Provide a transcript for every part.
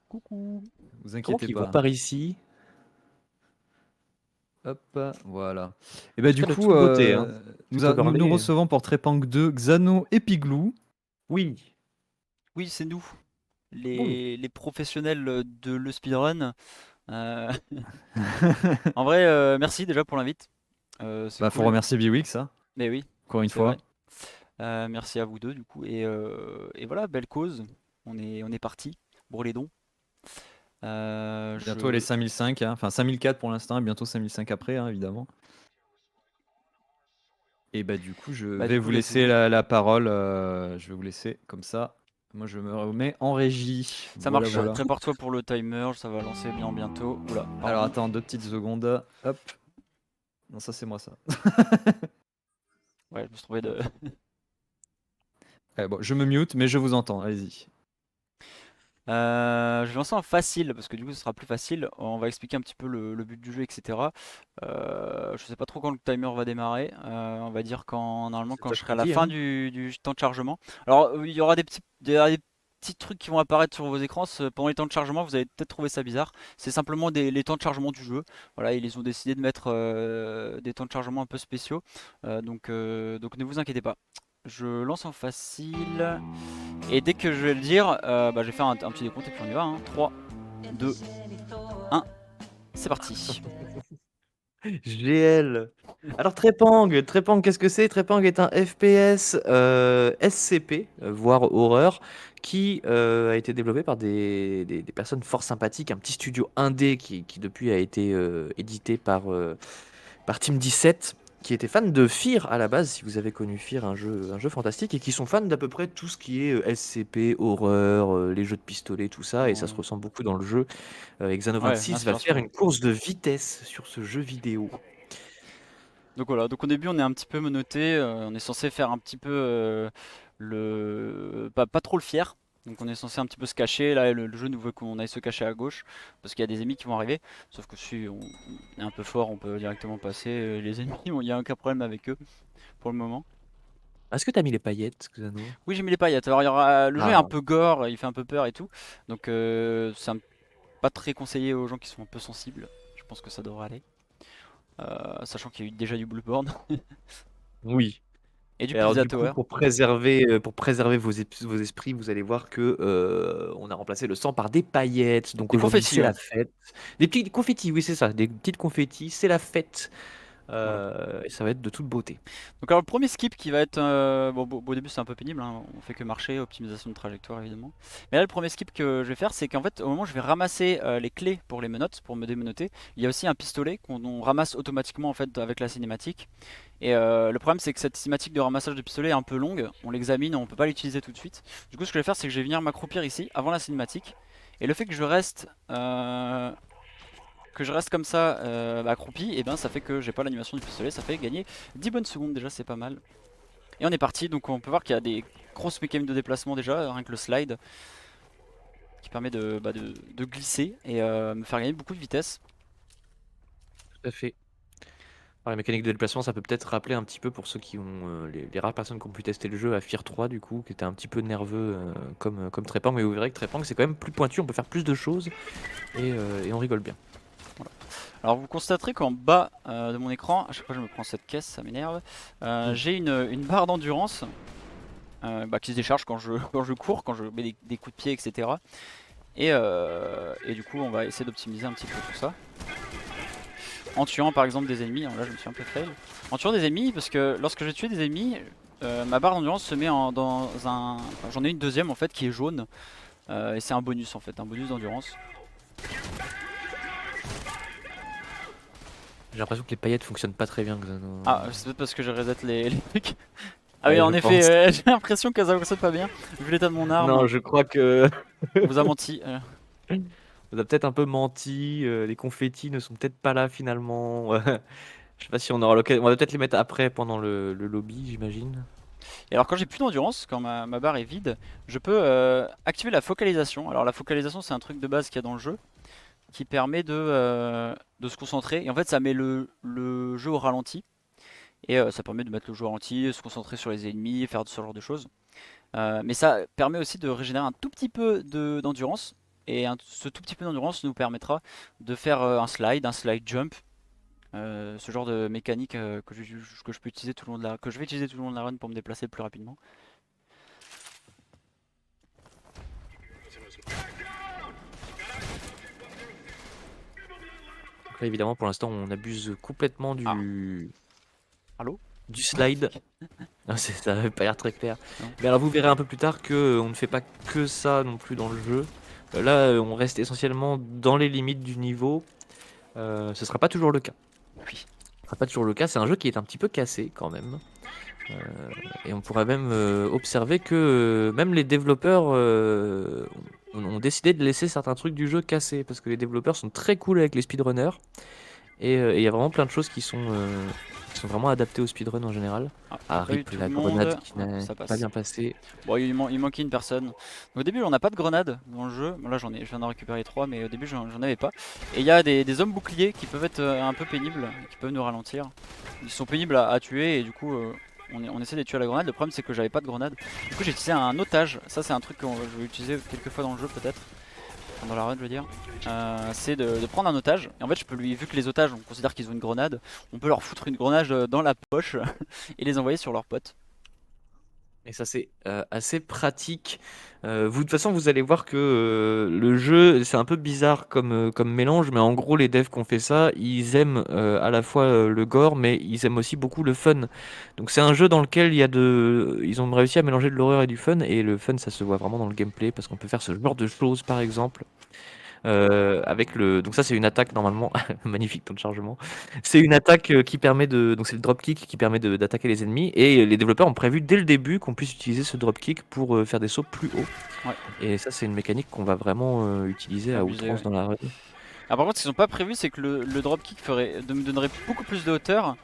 Coucou. Vous Comment inquiétez qu'ils voient pas. par ici? Hop, voilà. Et bah C'est du pas de coup, toute beauté, hein. Tout nous overlay. recevons pour Trepang 2 Xano et Piglou. Oui. Oui, c'est nous, Bon. les professionnels de le speedrun. Euh, En vrai, merci déjà pour l'invite. C'est Bah faut cool. remercier Biwix, hein, Mais oui, encore une c'est vrai. fois. Merci à vous deux du coup. Et voilà, belle cause. On est parti. Brûler-dons. Bientôt les Je... 5005, hein. Enfin 5004 pour l'instant, et bientôt 5005 après, hein, évidemment. Et bah du coup, je Bah vais du vous coup, let's go. laisser la parole. Je vais vous laisser comme ça. Moi, je me remets en régie. Ça Voilà, marche. voilà. Prépare-toi pour le timer. Ça va lancer bien bientôt. Oula, Alors pardon. attends, 2 petites secondes. Hop. Non, ça c'est moi ça. Ouais, je me suis trompé de. Hop. Bon, je me mute, mais je vous entends. Allez-y. Je vais lancer en facile parce que du coup ce sera plus facile. On va expliquer un petit peu le but du jeu, etc. Je sais pas trop quand le timer va démarrer. On va dire quand normalement C'est quand toi je serai à qui la dis, fin hein. du temps de chargement. Alors il y aura des petits trucs qui vont apparaître sur vos écrans pendant les temps de chargement. Vous allez peut-être trouver ça bizarre. C'est simplement les temps de chargement du jeu. Voilà, ils ont décidé de mettre des temps de chargement un peu spéciaux. Donc ne vous inquiétez pas. Je lance en facile. Et dès que je vais le dire, je vais faire un petit décompte et puis on y va. 3, 2, 1, c'est parti. GL. Alors Trepang, qu'est-ce que c'est? Trepang est un FPS SCP, voire horreur, qui a été développé par des personnes fort sympathiques, un petit studio indé qui depuis a été édité par Team 17, qui était fan de Fear à la base, si vous avez connu Fear, un jeu fantastique, et qui sont fans d'à peu près tout ce qui est SCP, horreur, les jeux de pistolet, tout ça, et ça se Ouais, ressent beaucoup dans le jeu. Et Xano ouais, 26 va faire l'inspiration. une course de vitesse sur ce jeu vidéo. Donc voilà, donc au début on est un petit peu menotté, on est censé faire un petit peu pas trop le fier. Donc on est censé un petit peu se cacher, là le jeu nous veut qu'on aille se cacher à gauche, parce qu'il y a des ennemis qui vont arriver. Sauf que si on est un peu fort, on peut directement passer les ennemis, il n'y a aucun problème avec eux pour le moment. Est-ce que t'as mis les paillettes, Xano? Oui, j'ai mis les paillettes. Alors le jeu est un Ah, peu gore, il fait un peu peur et tout. Donc pas très conseillé aux gens qui sont un peu sensibles. Je pense que ça devrait aller. Sachant qu'il y a eu déjà du Bloodborne oui. et du Et alors Pizza du coup, Tower. pour préserver vos esprits, vous allez voir que on a remplacé le sang par des paillettes. Donc Des aujourd'hui, confettis, c'est ouais. la fête. Des petits confettis, oui, c'est ça. Des petites confettis, c'est la fête. Voilà. Et ça va être de toute beauté. Donc alors le premier skip qui va être bon, au début c'est un peu pénible, hein. On fait que marcher, optimisation de trajectoire évidemment. Mais là le premier skip que je vais faire c'est qu'en fait au moment où je vais ramasser les clés pour les menottes, pour me démenoter, il y a aussi un pistolet qu'on ramasse automatiquement en fait avec la cinématique. Et le problème c'est que cette cinématique de ramassage de pistolet est un peu longue, on l'examine, on peut pas l'utiliser tout de suite. Du coup ce que je vais faire c'est que je vais venir m'accroupir ici avant la cinématique. Et le fait que je reste comme ça accroupi, et ben ça fait que j'ai pas l'animation du pistolet, ça fait gagner 10 bonnes secondes déjà, c'est pas mal. Et on est parti, donc on peut voir qu'il y a des grosses mécaniques de déplacement déjà, rien que le slide qui permet de glisser et me faire gagner beaucoup de vitesse. Tout à fait. Alors, la mécanique de déplacement, ça peut peut-être rappeler un petit peu pour ceux qui ont les rares personnes qui ont pu tester le jeu à Fear 3 du coup, qui était un petit peu nerveux comme Trepang, mais vous verrez que Trepang c'est quand même plus pointu, on peut faire plus de choses et on rigole bien. Voilà. Alors vous constaterez qu'en bas de mon écran, à chaque fois que je me prends cette caisse, ça m'énerve, Mm. j'ai une barre d'endurance qui se décharge quand quand je cours, quand je mets des coups de pied, etc. Et du coup on va essayer d'optimiser un petit peu tout ça. En tuant par exemple des ennemis, alors là je me suis un peu fail. En tuant des ennemis, parce que lorsque je tue des ennemis, ma barre d'endurance se met dans un... enfin, j'en ai une deuxième en fait qui est jaune, et c'est un bonus en fait, un bonus d'endurance. J'ai l'impression que les paillettes fonctionnent pas très bien, Xano. Ah, c'est peut-être parce que je reset les trucs. Ah oui, Ouais, en je effet, pense. j'ai l'impression que ça fonctionne pas bien. Vu l'état de mon Non, arme, je crois que on vous a menti. vous a peut-être un peu menti. Les confettis ne sont peut-être pas là finalement. Je sais pas si on aura l'occasion. On va peut-être les mettre après pendant le lobby, j'imagine. Et alors quand j'ai plus d'endurance, quand ma barre est vide, je peux activer la focalisation. Alors la focalisation c'est un truc de base qu'il y a dans le jeu, qui permet de se concentrer. Et en fait, ça met le jeu au ralenti. Et ça permet de mettre le jeu au ralenti, se concentrer sur les ennemis, faire ce genre de choses. Mais ça permet aussi de régénérer un tout petit peu d'endurance. ce tout petit peu d'endurance nous permettra de faire un slide jump, ce genre de mécanique que je peux utiliser tout le long de que je vais utiliser tout le long de la run pour me déplacer plus rapidement. Donc là, évidemment, pour l'instant, on abuse complètement Allô? du slide. Ah, ça n'avait pas l'air très clair. Non. Mais alors vous verrez un peu plus tard que on ne fait pas que ça non plus dans le jeu. Là, on reste essentiellement dans les limites du niveau. Ce sera pas toujours le cas. Oui. Ce sera pas toujours le cas. C'est un jeu qui est un petit peu cassé quand même. Et on pourrait même observer que même les développeurs ont décidé de laisser certains trucs du jeu cassés parce que les développeurs sont très cool avec les speedrunners et il y a vraiment plein de choses qui sont vraiment adaptées au speedrun en général. Ah, j'ai pas eu RIP tout la le grenade monde. qui Ouais, n'a ça pas passe. bien passé. Bon, il manquait une personne. Donc, au début, on n'a pas de grenade dans le jeu. Bon, là, je viens d'en récupérer 3, mais au début, j'en avais pas. Et il y a des hommes boucliers qui peuvent être un peu pénibles, qui peuvent nous ralentir. Ils sont pénibles à tuer et du coup, on essaie de les tuer à la grenade. Le problème, c'est que j'avais pas de grenade. Du coup, j'ai utilisé un otage. Ça, c'est un truc que je vais utiliser quelques fois dans le jeu, peut-être. Dans la run, je veux dire. C'est de prendre un otage. Et en fait, vu que les otages, on considère qu'ils ont une grenade, on peut leur foutre une grenade dans la poche et les envoyer sur leurs potes. Et ça c'est assez pratique. Vous de toute façon vous allez voir que le jeu c'est un peu bizarre comme mélange, mais en gros les devs qui ont fait ça, ils aiment à la fois le gore, mais ils aiment aussi beaucoup le fun. Donc c'est un jeu dans lequel ils ont réussi à mélanger de l'horreur et du fun, et le fun ça se voit vraiment dans le gameplay parce qu'on peut faire ce genre de choses par exemple. Donc ça c'est une attaque normalement magnifique ton chargement. C'est une attaque qui permet donc c'est le dropkick qui permet d'attaquer les ennemis et les développeurs ont prévu dès le début qu'on puisse utiliser ce dropkick pour faire des sauts plus hauts. Ouais. Et ça c'est une mécanique qu'on va vraiment utiliser à Abusé, outrance ouais. dans la run. Ah, par contre, ce qu'ils n'ont pas prévu, c'est que le dropkick me donnerait beaucoup plus de hauteur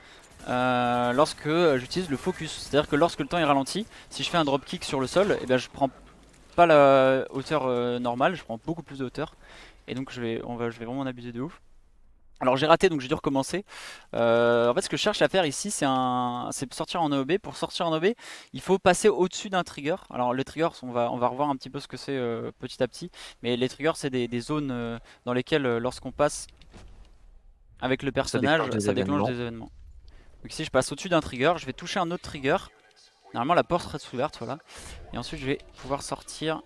lorsque j'utilise le focus. C'est-à-dire que lorsque le temps est ralenti, si je fais un dropkick sur le sol, et ben je prends pas la hauteur normale, je prends beaucoup plus de hauteur. Et donc je vais vraiment en abuser de ouf. Alors j'ai raté, donc j'ai dû recommencer. En fait, ce que je cherche à faire ici, c'est sortir en AOB. Pour sortir en AOB, il faut passer au-dessus d'un trigger. Alors les triggers, on va revoir un petit peu ce que c'est petit à petit. Mais les triggers, c'est des zones dans lesquelles, lorsqu'on passe avec le personnage, ça déclenche des événements. Donc ici, je passe au-dessus d'un trigger, je vais toucher un autre trigger. Normalement, la porte reste ouverte, voilà. Et ensuite, je vais pouvoir sortir.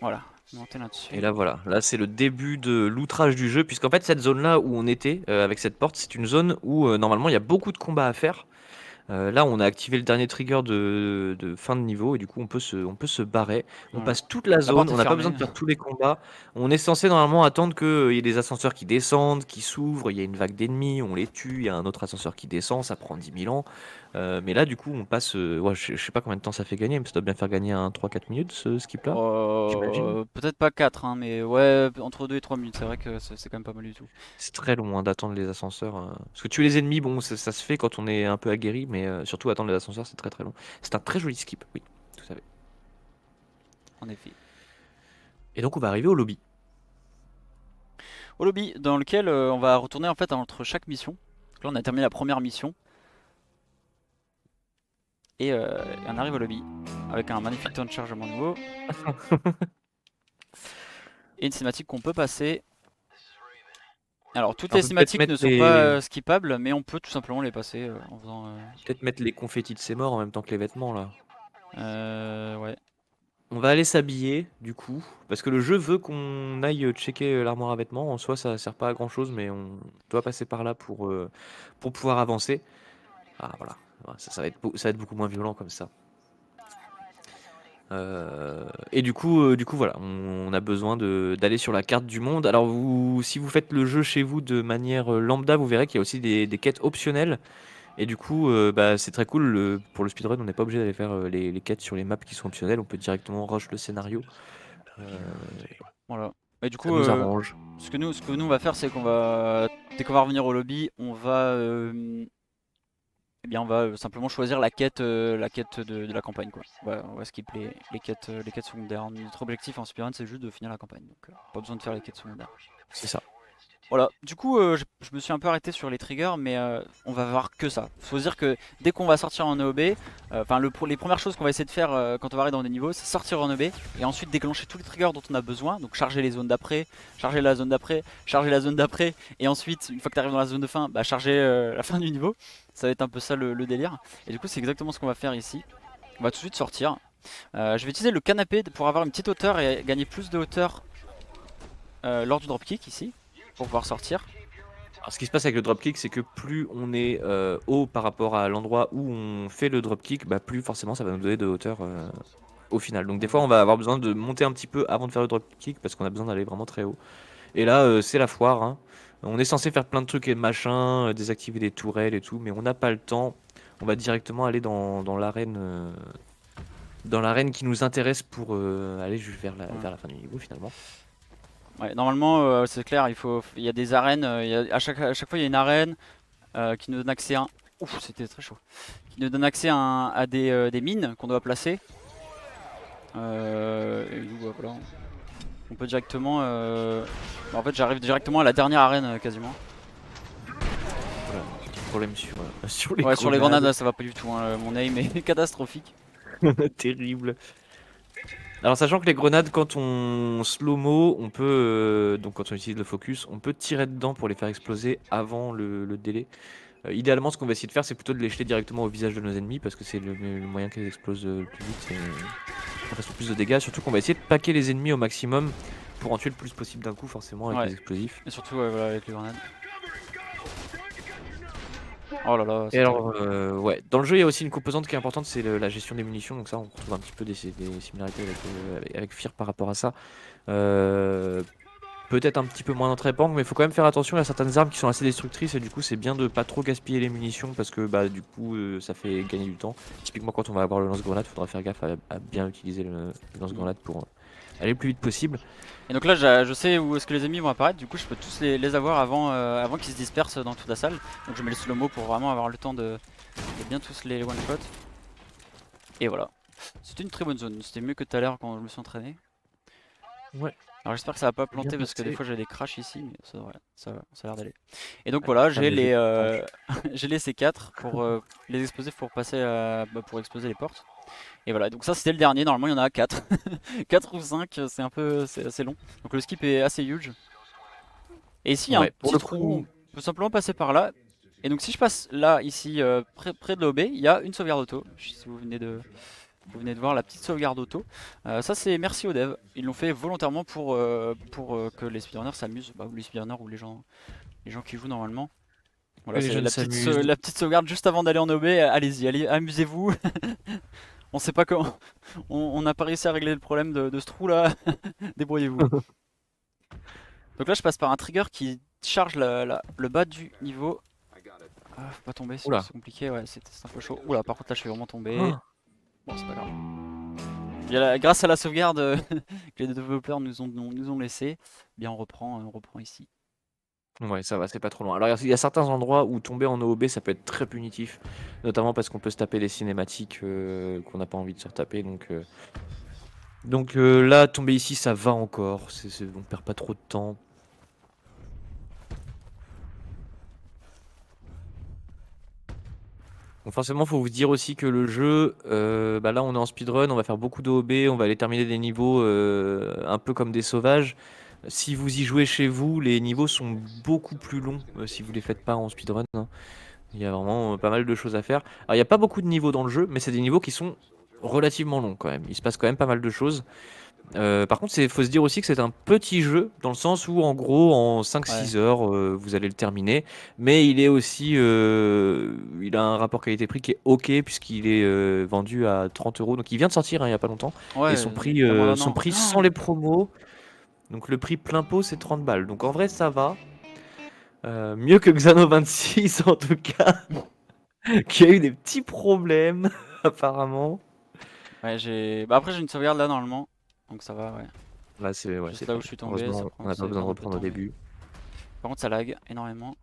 Voilà, monter là-dessus. Et là voilà, là c'est le début de l'outrage du jeu, puisqu'en fait cette zone-là où on était avec cette porte, c'est une zone où normalement il y a beaucoup de combats à faire. Là, on a activé le dernier trigger de fin de niveau et du coup, on peut se barrer. On Voilà. passe toute la zone, porte est on n'a pas fermée. besoin de faire tous les combats. On est censé normalement attendre qu'il y ait des ascenseurs qui descendent, qui s'ouvrent, il y a une vague d'ennemis, on les tue, il y a un autre ascenseur qui descend, ça prend 10 000 ans. Mais là, du coup, on passe. Ouais, je sais pas combien de temps ça fait gagner, mais ça doit bien faire gagner un 3-4 minutes ce skip-là, j'imagine. Peut-être pas 4, hein, mais ouais, entre 2 et 3 minutes, c'est vrai que c'est quand même pas mal du tout. C'est très long hein, d'attendre les ascenseurs. Parce que tuer les ennemis, bon, ça se fait quand on est un peu aguerri, mais surtout attendre les ascenseurs, c'est très très long. C'est un très joli skip, oui, tout à fait. En effet. Et donc on va arriver au lobby. Au lobby, dans lequel on va retourner en fait entre chaque mission. Donc là, on a terminé la première mission. Et on arrive au lobby avec un magnifique temps de chargement nouveau. Et une cinématique qu'on peut passer. Alors, toutes On les peut peut-être cinématiques mettre ne sont pas skippables, mais on peut tout simplement les passer en faisant. peut-être mettre les confettis de ses morts en même temps que les vêtements là. Ouais. On va aller s'habiller du coup, parce que le jeu veut qu'on aille checker l'armoire à vêtements. En soi, ça sert pas à grand chose, mais on doit passer par là pour pouvoir avancer. Ah voilà, ça va être beaucoup moins violent comme ça. Et du coup, voilà, on a besoin d'aller sur la carte du monde. Alors si vous faites le jeu chez vous de manière lambda, vous verrez qu'il y a aussi des quêtes optionnelles. Et du coup, bah, c'est très cool. Pour le speedrun, on n'est pas obligé d'aller faire les quêtes sur les maps qui sont optionnelles. On peut directement rush le scénario. Voilà. Et du Ça coup, nous arrange. ce que nous on va faire, c'est qu'on va, dès qu'on va revenir au lobby, eh bien, on va simplement choisir la quête de la campagne, quoi. On va skip les quêtes secondaires. Notre objectif en speedrun, c'est juste de finir la campagne. Donc, pas besoin de faire les quêtes secondaires. C'est ça. Voilà, du coup, je me suis un peu arrêté sur les triggers, mais on va voir que ça. Faut se dire que dès qu'on va sortir en EOB, enfin les premières choses qu'on va essayer de faire quand on va arriver dans des niveaux, c'est sortir en EOB et ensuite déclencher tous les triggers dont on a besoin. Donc charger les zones d'après, charger la zone d'après, charger la zone d'après, et ensuite, une fois que tu arrives dans la zone de fin, bah, charger la fin du niveau. Ça va être un peu ça le délire. Et du coup, c'est exactement ce qu'on va faire ici. On va tout de suite sortir. Je vais utiliser le canapé pour avoir une petite hauteur et gagner plus de hauteur lors du dropkick ici, pour pouvoir sortir. Alors, ce qui se passe avec le dropkick, c'est que plus on est haut par rapport à l'endroit où on fait le dropkick, bah, plus forcément ça va nous donner de hauteur au final. Donc des fois on va avoir besoin de monter un petit peu avant de faire le dropkick parce qu'on a besoin d'aller vraiment très haut. Et là c'est la foire, hein. On est censé faire plein de trucs et de machins, désactiver des tourelles et tout, mais on n'a pas le temps. On va directement aller dans l'arène qui nous intéresse pour aller juste vers la fin du niveau finalement. Ouais, normalement, c'est clair, il y a des arènes, à chaque fois il y a une arène qui nous donne accès à Ouf, c'était très chaud. Qui nous donne accès à des mines qu'on doit placer. Et nous, voilà. On peut directement... en fait, j'arrive directement à la dernière arène quasiment. Voilà, petit problème sur les Ouais, sur les grenades, grenades. là, ça va pas du tout, hein. Mon aim est catastrophique. Terrible. Alors sachant que les grenades, quand on slow-mo, on peut, donc quand on utilise le focus, on peut tirer dedans pour les faire exploser avant le délai. Idéalement, ce qu'on va essayer de faire, c'est plutôt de les jeter directement au visage de nos ennemis, parce que c'est le moyen qu'ils explosent le plus vite et qu'on fasse le plus de dégâts. Surtout qu'on va essayer de paquer les ennemis au maximum pour en tuer le plus possible d'un coup, forcément, avec Ouais, les explosifs. et surtout voilà, avec les grenades. Oh là là, Et c'est alors, terrible. ouais, dans le jeu, il y a aussi une composante qui est importante, c'est la gestion des munitions. Donc ça, on retrouve un petit peu des similarités avec Fear par rapport à ça. Euh, Peut-être un petit peu moins dans Trepang, mais il faut quand même faire attention. Il y a certaines armes qui sont assez destructrices et du coup, c'est bien de pas trop gaspiller les munitions parce que bah, du coup, ça fait gagner du temps. Typiquement, quand on va avoir le lance-grenade, il faudra faire gaffe à bien utiliser le lance-grenade pour aller le plus vite possible. Et donc là, je sais où est-ce que les ennemis vont apparaître, du coup je peux tous les avoir avant qu'ils se dispersent dans toute la salle. Donc je mets le slow-mo pour vraiment avoir le temps de bien tous les one-shot. Et voilà. C'était une très bonne zone, c'était mieux que tout à l'heure quand je me suis entraîné. Ouais, Alors j'espère que ça va pas c'est bien planter parce que des passé. fois j'ai des crashs ici, mais ça a l'air d'aller. Et donc Ouais, voilà, faire j'ai des jeux les, de tank. j'ai les C4 pour les explosifs pour passer pour exploser les portes. Et voilà, donc ça c'était le dernier, normalement il y en a 4. 4 ou 5, c'est assez long. Donc le skip est assez huge. Et ici il y a un Ouais, pour petit le trou, coup, on peut simplement passer par là. Et donc si je passe là, ici, près de l'OB, il y a une sauvegarde auto. Je sais pas si vous venez de voir la petite sauvegarde auto. Ça c'est merci aux devs. Ils l'ont fait volontairement pour que les speedrunners s'amusent. Bah, ou les speedrunners ou les gens qui jouent normalement. Voilà, les c'est jeunes s'amusent. la petite sauvegarde juste avant d'aller en OB. Allez-y, allez, amusez-vous. On sait pas comment. On n'a pas réussi à régler le problème de ce trou là. Débrouillez-vous. Donc là je passe par un trigger qui charge le bas du niveau. Ah, faut pas tomber sinon Oula. c'est compliqué. Ouais, c'est un peu chaud. Oula, par contre là je suis vraiment tombé. Ah. Bon, c'est pas grave. Grâce à la sauvegarde que les développeurs nous ont laissé, bien on reprend ici. Ouais, ça va, c'est pas trop loin. Alors, il y a certains endroits où tomber en OOB, ça peut être très punitif, notamment parce qu'on peut se taper des cinématiques qu'on n'a pas envie de se retaper. Donc là, tomber ici, ça va encore. On perd pas trop de temps. Donc forcément, faut vous dire aussi que le jeu, bah là, on est en speedrun, on va faire beaucoup d'OOB, on va aller terminer des niveaux un peu comme des sauvages. Si vous y jouez chez vous, les niveaux sont beaucoup plus longs si vous les faites pas en speedrun, hein. Il y a vraiment pas mal de choses à faire. Alors, il n'y a pas beaucoup de niveaux dans le jeu, mais c'est des niveaux qui sont relativement longs quand même. Il se passe quand même pas mal de choses. Par contre, il faut se dire aussi que c'est un petit jeu, dans le sens où, en gros, en Ouais, 5-6 heures, vous allez le terminer. Mais il est aussi. Il a un rapport qualité-prix qui est OK, puisqu'il est vendu à 30 euros. Donc, il vient de sortir hein, il n'y a pas longtemps. Et ouais, il y a moins d'un son an. prix sans les promos. Donc, le prix plein pot, c'est 30 balles. Donc, en vrai, ça va. Mieux que Xano 26, en tout cas. Qui a eu des petits problèmes, apparemment. Ouais, bah après j'ai une sauvegarde là normalement, donc ça va, ouais. Là, c'est ouais, Juste c'est là très où je bien. suis tombé, Heureusement, on n'a pas ça besoin de prend un peu de reprendre au temps, mais début. par contre ça lag énormément.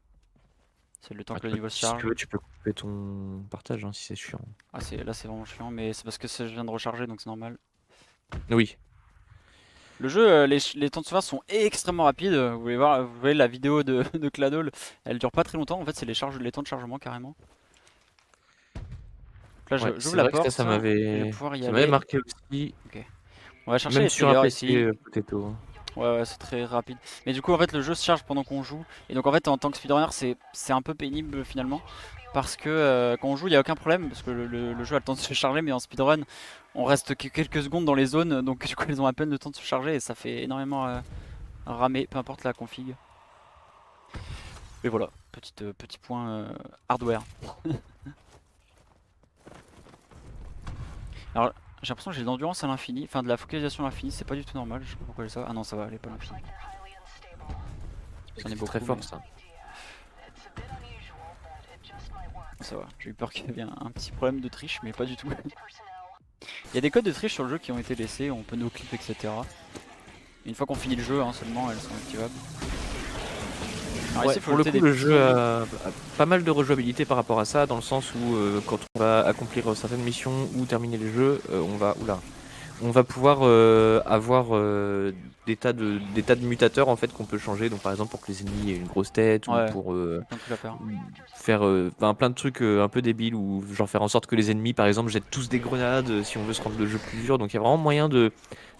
C'est le temps Ah, que le niveau se si tu charge. veux, tu peux couper ton partage hein, si c'est chiant. Là c'est vraiment chiant, mais c'est parce que je viens de recharger donc c'est normal. Oui. Le jeu, les temps de sauvegarde sont extrêmement rapides. Vous voyez la vidéo de, de Cladol, elle dure pas très longtemps. En fait, c'est les temps de chargement carrément. Donc là, Ouais, j'ouvre c'est la vrai que porte. ça Je vais m'avait pouvoir y ça m'avait aller. marqué aussi, Ok. On va chercher même les sur un triggers PC ici. Potato. Ouais, c'est très rapide. Mais du coup, en fait, le jeu se charge pendant qu'on joue. Et donc, en fait, en tant que speedrunner, c'est un peu pénible finalement. Parce que quand on joue, il n'y a aucun problème. Parce que le jeu a le temps de se charger. Mais en speedrun, on reste quelques secondes dans les zones. Donc, du coup, ils ont à peine le temps de se charger. Et ça fait énormément ramer, peu importe la config. Et voilà, petit point hardware. Alors, j'ai l'impression que j'ai de l'endurance à l'infini. Enfin, de la focalisation à l'infini. C'est pas du tout normal. Je sais pas pourquoi j'ai ça. Ah non, ça va, elle est pas à l'infini. J'en ai C'est beaucoup. très fort Mais... ça. Ça va, j'ai eu peur qu'il y avait un petit problème de triche, mais pas du tout. Il y a des codes de triche sur le jeu qui ont été laissés, on peut no clip, etc. Une fois qu'on finit le jeu, hein, seulement elles sont activables. Alors Ouais, ici, il faut pour le jeter coup, des le petits... jeu a pas mal de rejouabilité par rapport à ça, dans le sens où quand on va accomplir certaines missions ou terminer les jeux, on va pouvoir avoir des tas de mutateurs en fait qu'on peut changer. Donc par exemple pour que les ennemis aient une grosse tête ou Ouais, pour il y a plein de trucs à faire. faire plein de trucs un peu débiles ou genre faire en sorte que les ennemis par exemple jettent tous des grenades si on veut se rendre le jeu plus dur. Donc il y a vraiment moyen de...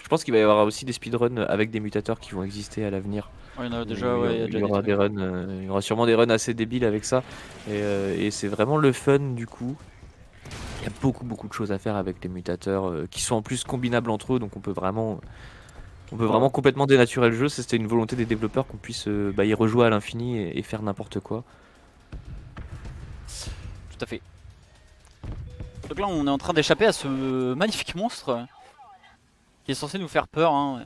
Je pense qu'il va y avoir aussi des speedruns avec des mutateurs qui vont exister à l'avenir. Ouais, il y en a Où déjà, ouais, il y a il déjà y des aura trucs. des runs, il y aura sûrement des runs assez débiles avec ça. Et c'est vraiment le fun du coup. Il y a beaucoup de choses à faire avec les mutateurs qui sont en plus combinables entre eux, donc on peut Ouais, vraiment complètement dénaturer le jeu. C'était une volonté des développeurs qu'on puisse y rejouer à l'infini et faire n'importe quoi. tout à fait. Donc là, on est en train d'échapper à ce magnifique monstre qui est censé nous faire peur. Hein.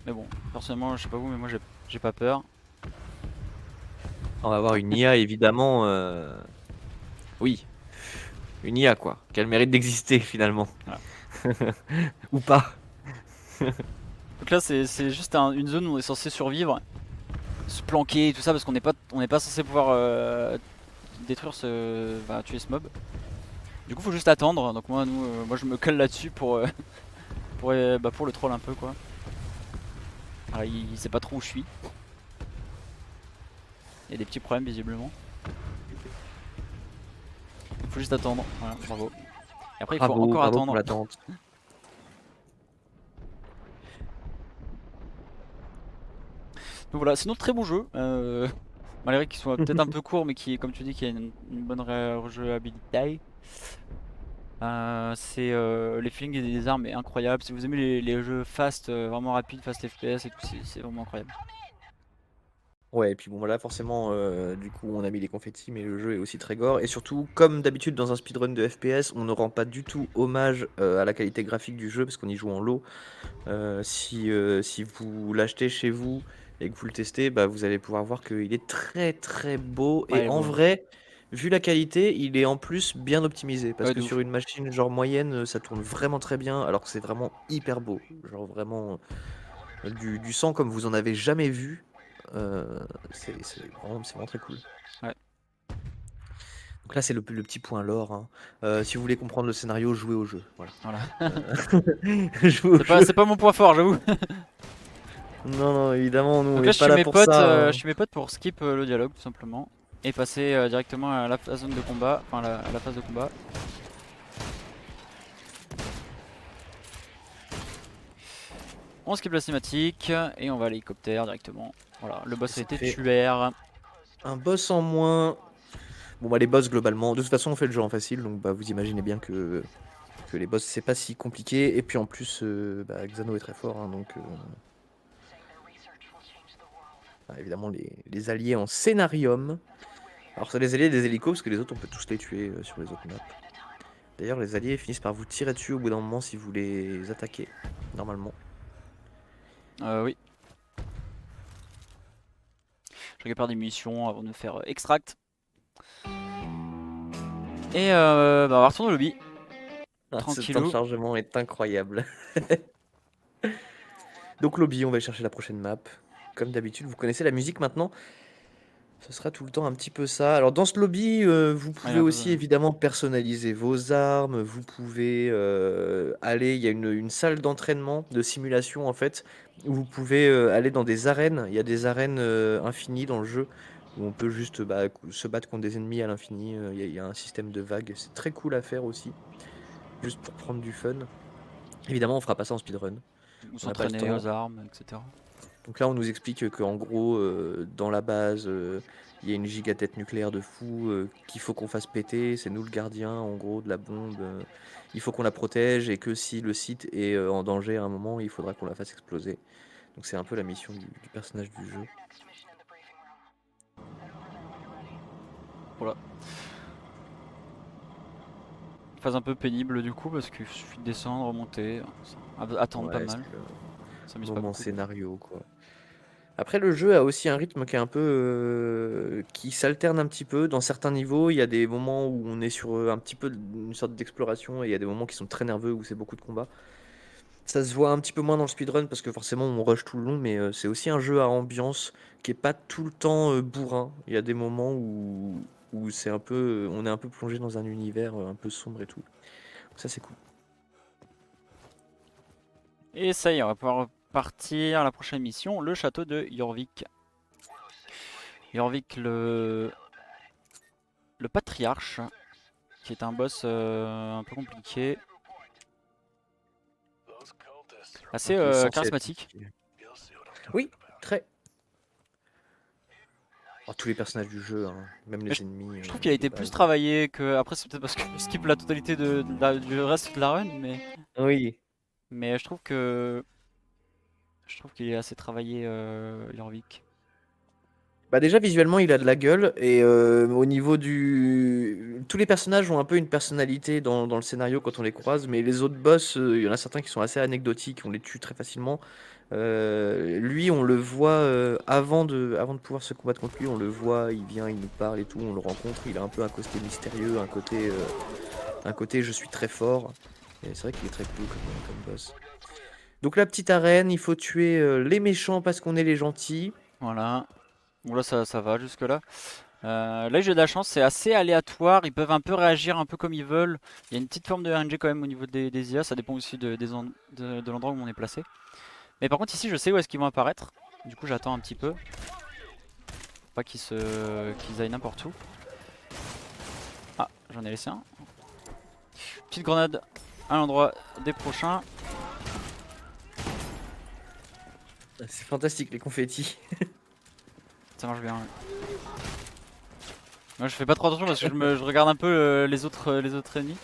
Mais bon, personnellement, je sais pas vous, mais moi j'ai pas peur. On va avoir une IA évidemment, oui, une IA quoi, qui a le mérite d'exister finalement. Voilà. Ou pas. Donc là, c'est juste une zone où on est censé survivre, se planquer et tout ça, parce on n'est pas censé pouvoir détruire tuer ce mob. Du coup, faut juste attendre. Donc moi je me colle là-dessus pour pour le troll un peu quoi. Alors, il sait pas trop où je suis. Il y a des petits problèmes visiblement. Il faut juste attendre. Voilà, bravo. Et après, il faut encore Bravo pour attendre. l'attente. Donc voilà, sinon très bon jeu. Malgré qu'il soit peut-être un peu court, mais qui, comme tu dis, qui a une bonne rejouabilité. Les feelings des armes est incroyable. Si vous aimez les jeux fast, vraiment rapides, fast FPS et tout, c'est vraiment incroyable. Ouais, et puis bon, voilà, forcément, du coup, on a mis les confettis, mais le jeu est aussi très gore. Et surtout, comme d'habitude dans un speedrun de FPS, on ne rend pas du tout hommage à la qualité graphique du jeu, parce qu'on y joue en low. Si vous l'achetez chez vous et que vous le testez, bah, vous allez pouvoir voir qu'il est très beau. Ouais, il Et est en beau. vrai, vu la qualité, il est en plus bien optimisé. Parce Ouais, que de sur ouf. une machine genre moyenne, ça tourne vraiment très bien, alors que c'est vraiment hyper beau. Genre vraiment du sang comme vous en avez jamais vu. C'est vraiment très cool. Ouais, Donc là, c'est le petit point lore, hein. Si vous voulez comprendre le scénario, jouez au jeu. Voilà. voilà. Jouez au jeu. C'est pas mon point fort, j'avoue. Non, évidemment, nous, on Donc n'est là, pas là pour ça, je hein. suis mes potes pour skip le dialogue tout simplement. Et passer directement à la zone de combat, enfin à la phase de combat. On skip la cinématique et on va à l'hélicoptère directement. Voilà, le Et boss a ça été fait tueur. un boss en moins. Bon, bah, les boss, globalement, de toute façon, on fait le jeu en facile, donc bah, vous imaginez bien que les boss, c'est pas si compliqué. Et puis en plus, bah, Xano est très fort, hein, donc bah, évidemment, les alliés en scénarium. Alors, c'est les alliés des hélicos, parce que les autres, on peut tous les tuer sur les autres maps. D'ailleurs, les alliés finissent par vous tirer dessus au bout d'un moment si vous les attaquez, normalement. Oui. Je récupère des munitions avant de faire extract. Et on va retourner au lobby. Ah, ce temps de Tranquillou. chargement est incroyable. Donc lobby, on va chercher la prochaine map. Comme d'habitude, vous connaissez la musique maintenant. Ce sera tout le temps un petit peu ça. Alors dans ce lobby, vous Ouais, il y pouvez a un peu, aussi évidemment personnaliser vos armes. Vous pouvez aller. Il y a une salle d'entraînement, de simulation en fait, où vous pouvez aller dans des arènes. Il y a des arènes infinies dans le jeu où on peut juste se battre contre des ennemis à l'infini. Il y a un système de vagues. C'est très cool à faire aussi, juste pour prendre du fun. Évidemment, on fera pas ça en speedrun. ou On n'a pas le s'entraîner temps. aux armes, etc. Donc là, on nous explique qu'en gros, dans la base, il y a une gigatête nucléaire de fou qu'il faut qu'on fasse péter. C'est nous le gardien, en gros, de la bombe. Il faut qu'on la protège et que si le site est en danger à un moment, il faudra qu'on la fasse exploser. Donc c'est un peu la mission du personnage du jeu. Voilà. Phase un peu pénible du coup parce qu'il suffit de descendre, remonter, attendre pas Ouais, mal. c'est le Ça m'amuse pas moment beaucoup. scénario, quoi. Après, le jeu a aussi un rythme qui est un peu, qui s'alterne un petit peu. Dans certains niveaux, il y a des moments où on est sur un petit peu une sorte d'exploration et il y a des moments qui sont très nerveux où c'est beaucoup de combats. Ça se voit un petit peu moins dans le speedrun parce que forcément on rush tout le long, mais c'est aussi un jeu à ambiance qui est pas tout le temps bourrin. Il y a des moments où c'est un peu, on est un peu plongé dans un univers un peu sombre et tout. Ça c'est cool. Et ça y est, on va pouvoir partir à la prochaine mission, le château de Jorvik. Jorvik le patriarche, qui est un boss un peu compliqué, assez Qui est censé être charismatique. compliqué. Oui, très. Oh, tous les personnages du jeu, hein, même Mais les ennemis je trouve qu'il a de été plus base. travaillé que. Après, c'est peut-être parce que je skip la totalité du reste de la run, Oui. mais je trouve que. Je trouve qu'il est assez travaillé, Jorvik. Bah déjà visuellement il a de la gueule et au niveau du... Tous les personnages ont un peu une personnalité dans le scénario quand on les croise, mais les autres boss, il y en a certains qui sont assez anecdotiques, on les tue très facilement. Lui on le voit avant de pouvoir se combattre contre lui, on le voit, il vient, il nous parle et tout, on le rencontre, il a un peu un côté mystérieux, un côté je suis très fort. Et c'est vrai qu'il est très cool comme boss. Donc la petite arène, il faut tuer les méchants parce qu'on est les gentils. Voilà. Bon, là, ça va jusque-là. Là, j'ai de la chance, c'est assez aléatoire. Ils peuvent un peu réagir un peu comme ils veulent. Il y a une petite forme de RNG quand même au niveau des IA. Ça dépend aussi de l'endroit où on est placé. Mais par contre, ici, je sais où est-ce qu'ils vont apparaître. Du coup, j'attends un petit peu. Faut pas qu'ils aillent n'importe où. Ah, j'en ai laissé un. Petite grenade à l'endroit des prochains. C'est fantastique les confettis. Ça marche bien. Ouais. Moi, je fais pas trop attention parce que je regarde un peu les autres ennemis.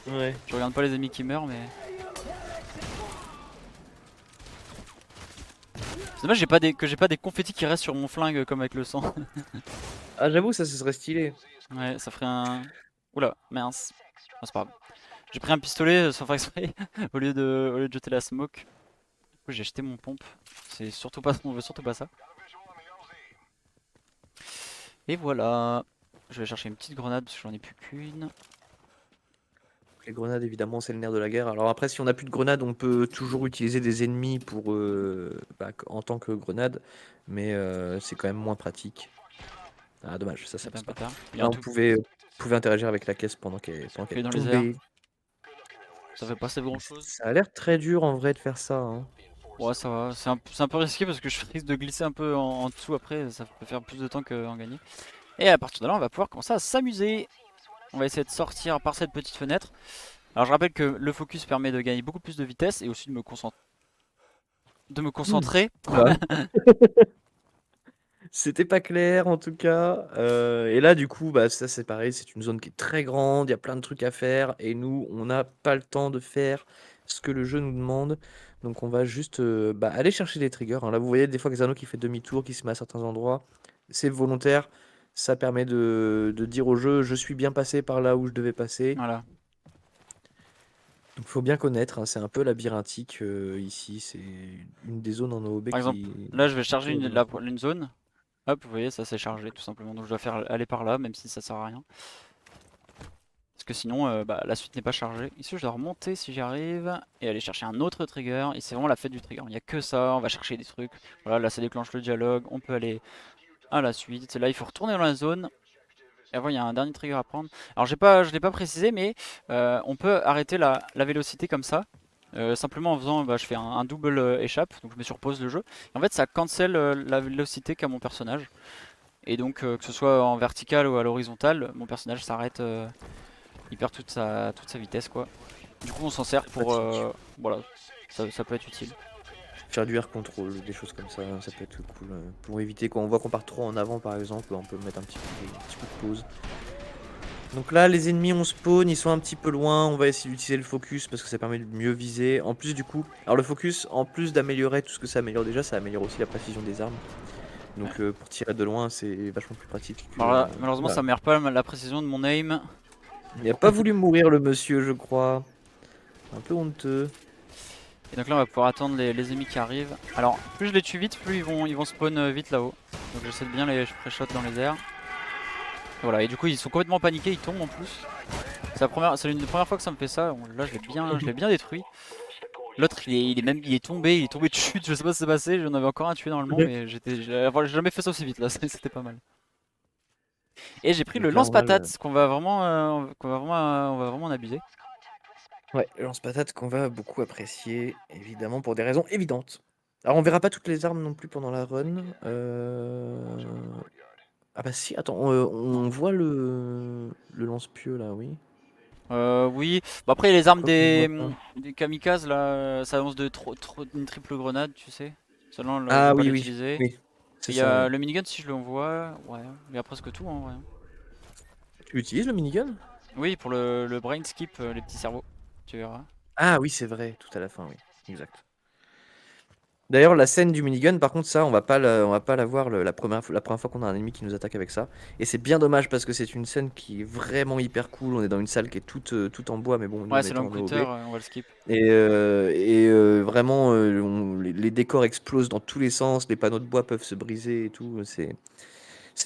Ouais. Je regarde pas les ennemis qui meurent, mais. C'est dommage que j'ai pas des confettis qui restent sur mon flingue comme avec le sang. Ah, j'avoue, ça, ce serait stylé. Ouais, ça ferait un. Oula, mince. Ah, c'est pas grave. J'ai pris un pistolet sans faire exprès au lieu de jeter la smoke. Du coup, j'ai jeté mon pompe. C'est surtout pas, on veut surtout pas ça. Et voilà. Je vais chercher une petite grenade parce que j'en ai plus qu'une. Les grenades, évidemment, c'est le nerf de la guerre. Alors après, si on n'a plus de grenades, on peut toujours utiliser des ennemis pour, en tant que grenade, mais c'est quand même moins pratique. Ah, dommage, ça Pétard, passe pas. pétard. Il y a Là, un on tout pouvait interagir avec la caisse pendant qu'elle fait dans les airs. tombait. Ça fait pas grand chose. Ça a l'air très dur en vrai de faire ça, hein. Ouais, ça va. C'est un peu risqué parce que je risque de glisser un peu en dessous après. Ça peut faire plus de temps qu'en gagner. Et à partir de là, on va pouvoir commencer à s'amuser. On va essayer de sortir par cette petite fenêtre. Alors je rappelle que le focus permet de gagner beaucoup plus de vitesse et aussi de me concentrer. Oula. C'était pas clair en tout cas. Et là, du coup, bah, ça c'est pareil, c'est une zone qui est très grande, il y a plein de trucs à faire, et nous, on n'a pas le temps de faire ce que le jeu nous demande. Donc on va juste aller chercher des triggers, hein. Là, vous voyez des fois Xano qui fait demi-tour, qui se met à certains endroits. C'est volontaire, ça permet de dire au jeu, je suis bien passé par là où je devais passer. Voilà. Donc faut bien connaître, hein, c'est un peu labyrinthique ici, c'est une des zones en OOB Par exemple, qui... là je vais charger qui est une zone. Hop, vous voyez, ça s'est chargé tout simplement. Donc je dois faire aller par là, même si ça sert à rien. Parce que sinon, la suite n'est pas chargée. Ici, je dois remonter si j'y arrive et aller chercher un autre trigger. Et c'est vraiment la fête du trigger. Il n'y a que ça. On va chercher des trucs. Voilà, là, ça déclenche le dialogue. On peut aller à la suite. Là, il faut retourner dans la zone. Et avant, il y a un dernier trigger à prendre. Alors, je l'ai pas précisé, mais on peut arrêter la vélocité comme ça. Simplement en faisant, je fais un double échappe, donc je me surpose le jeu. Et en fait, ça cancelle la vélocité qu'a mon personnage. Et donc, que ce soit en vertical ou à l'horizontale, mon personnage s'arrête, il perd toute sa vitesse, quoi. Du coup, on s'en sert pour, Pratique. voilà, ça peut être utile. Faire du air control, des choses comme ça peut être cool. Pour éviter quand on voit qu'on part trop en avant par exemple, on peut mettre un petit peu de pause. Donc là, les ennemis on spawn, ils sont un petit peu loin, on va essayer d'utiliser le focus parce que ça permet de mieux viser. En plus du coup, alors le focus, en plus d'améliorer tout ce que ça améliore déjà, ça améliore aussi la précision des armes. Ouais. Donc pour tirer de loin, c'est vachement plus pratique que... Alors là, malheureusement, voilà. ça meurt pas la précision de mon aim. Il a pas voulu mourir le monsieur, je crois. Un peu honteux. Et donc là, on va pouvoir attendre les ennemis qui arrivent. Alors, plus je les tue vite, plus ils vont spawn vite là-haut. Donc j'essaie de bien les pré-shot dans les airs. Et voilà, et du coup, ils sont complètement paniqués, ils tombent en plus. C'est l'une des premières fois que ça me fait ça. Là, je l'ai bien détruit. L'autre, il est tombé de chute, je sais pas ce qui s'est passé. J'en avais encore un tué normalement, mais j'ai jamais fait ça aussi vite là, c'était pas mal. Et j'ai pris le Donc là, lance-patates qu'on va vraiment, on va vraiment en abuser. ouais, le lance-patate qu'on va beaucoup apprécier, évidemment, pour des raisons évidentes. Alors, on verra pas toutes les armes non plus pendant la run. Ah bah si, attends, on voit le lance-pieu là, oui. Oui, bah après les armes Quoi qu'on voit pas. des kamikazes là, ça lance une triple grenade, tu sais. Celle-là, je Ah vais pas oui, oui, l'utiliser. oui, c'est Il y ça, a oui. le minigun si je l'envoie, ouais, il y a presque tout en vrai. Tu utilises le minigun? Oui, pour le brain skip, les petits cerveaux, tu verras. Ah oui, c'est vrai, tout à la fin, oui, exact. D'ailleurs, la scène du minigun, par contre, ça, on va pas la voir la première fois qu'on a un ennemi qui nous attaque avec ça. Et c'est bien dommage parce que c'est une scène qui est vraiment hyper cool. On est dans une salle qui est toute en bois, mais bon, nous Ouais, on c'est est en l'Angcruiter, OOB. on va le skip. Vraiment, les décors explosent dans tous les sens, les panneaux de bois peuvent se briser et tout. C'est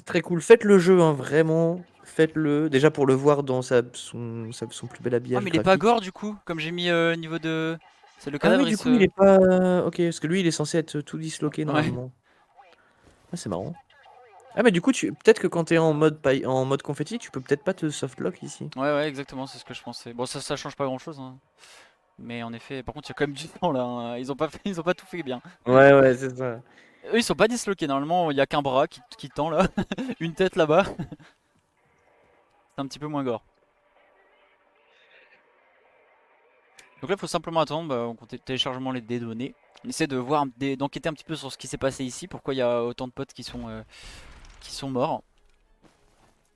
très cool. Faites le jeu, hein, vraiment. Faites-le. Déjà pour le voir dans son plus bel Ah, habillage mais il est pas graphique. gore du coup, comme j'ai mis niveau de. C'est le Ah oui, cadavre, il du coup, il se. est pas. Ok, parce que lui, il est censé être tout disloqué Ouais, normalement. Ah, c'est marrant. Ah, mais du coup, peut-être que quand t'es en mode confetti, tu peux peut-être pas te softlock ici. ouais, exactement, c'est ce que je pensais. Bon, ça change pas grand-chose, hein. Mais en effet, par contre, il y a quand même du temps là, hein. Ils ont pas tout fait bien. Ouais, ouais, c'est ça. Eux, ils sont pas disloqués. Normalement, il y a qu'un bras qui tend là, une tête là-bas. C'est un petit peu moins gore. Donc là, il faut simplement attendre on compte téléchargement des données. On essaie de voir, d'enquêter un petit peu sur ce qui s'est passé ici, pourquoi il y a autant de potes qui sont morts.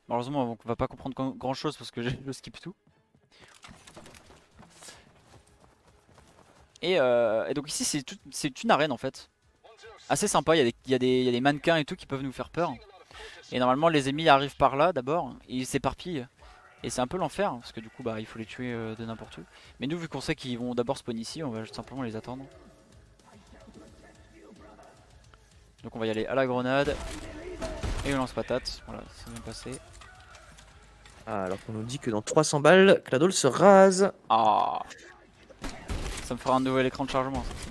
Malheureusement, on va pas comprendre grand chose parce que je skip tout. Et donc ici, c'est une arène en fait. Assez sympa, il y a des mannequins et tout qui peuvent nous faire peur. Et normalement, les ennemis arrivent par là d'abord, et ils s'éparpillent. Et c'est un peu l'enfer, parce que du coup, il faut les tuer de n'importe où. Mais nous, vu qu'on sait qu'ils vont d'abord spawn ici, on va juste simplement les attendre. Donc on va y aller à la grenade. Et on lance patate. Voilà, c'est bien passé. Ah, alors qu'on nous dit que dans 300 balles, Cladol se rase. Ah, ça me fera un nouvel écran de chargement, ça c'est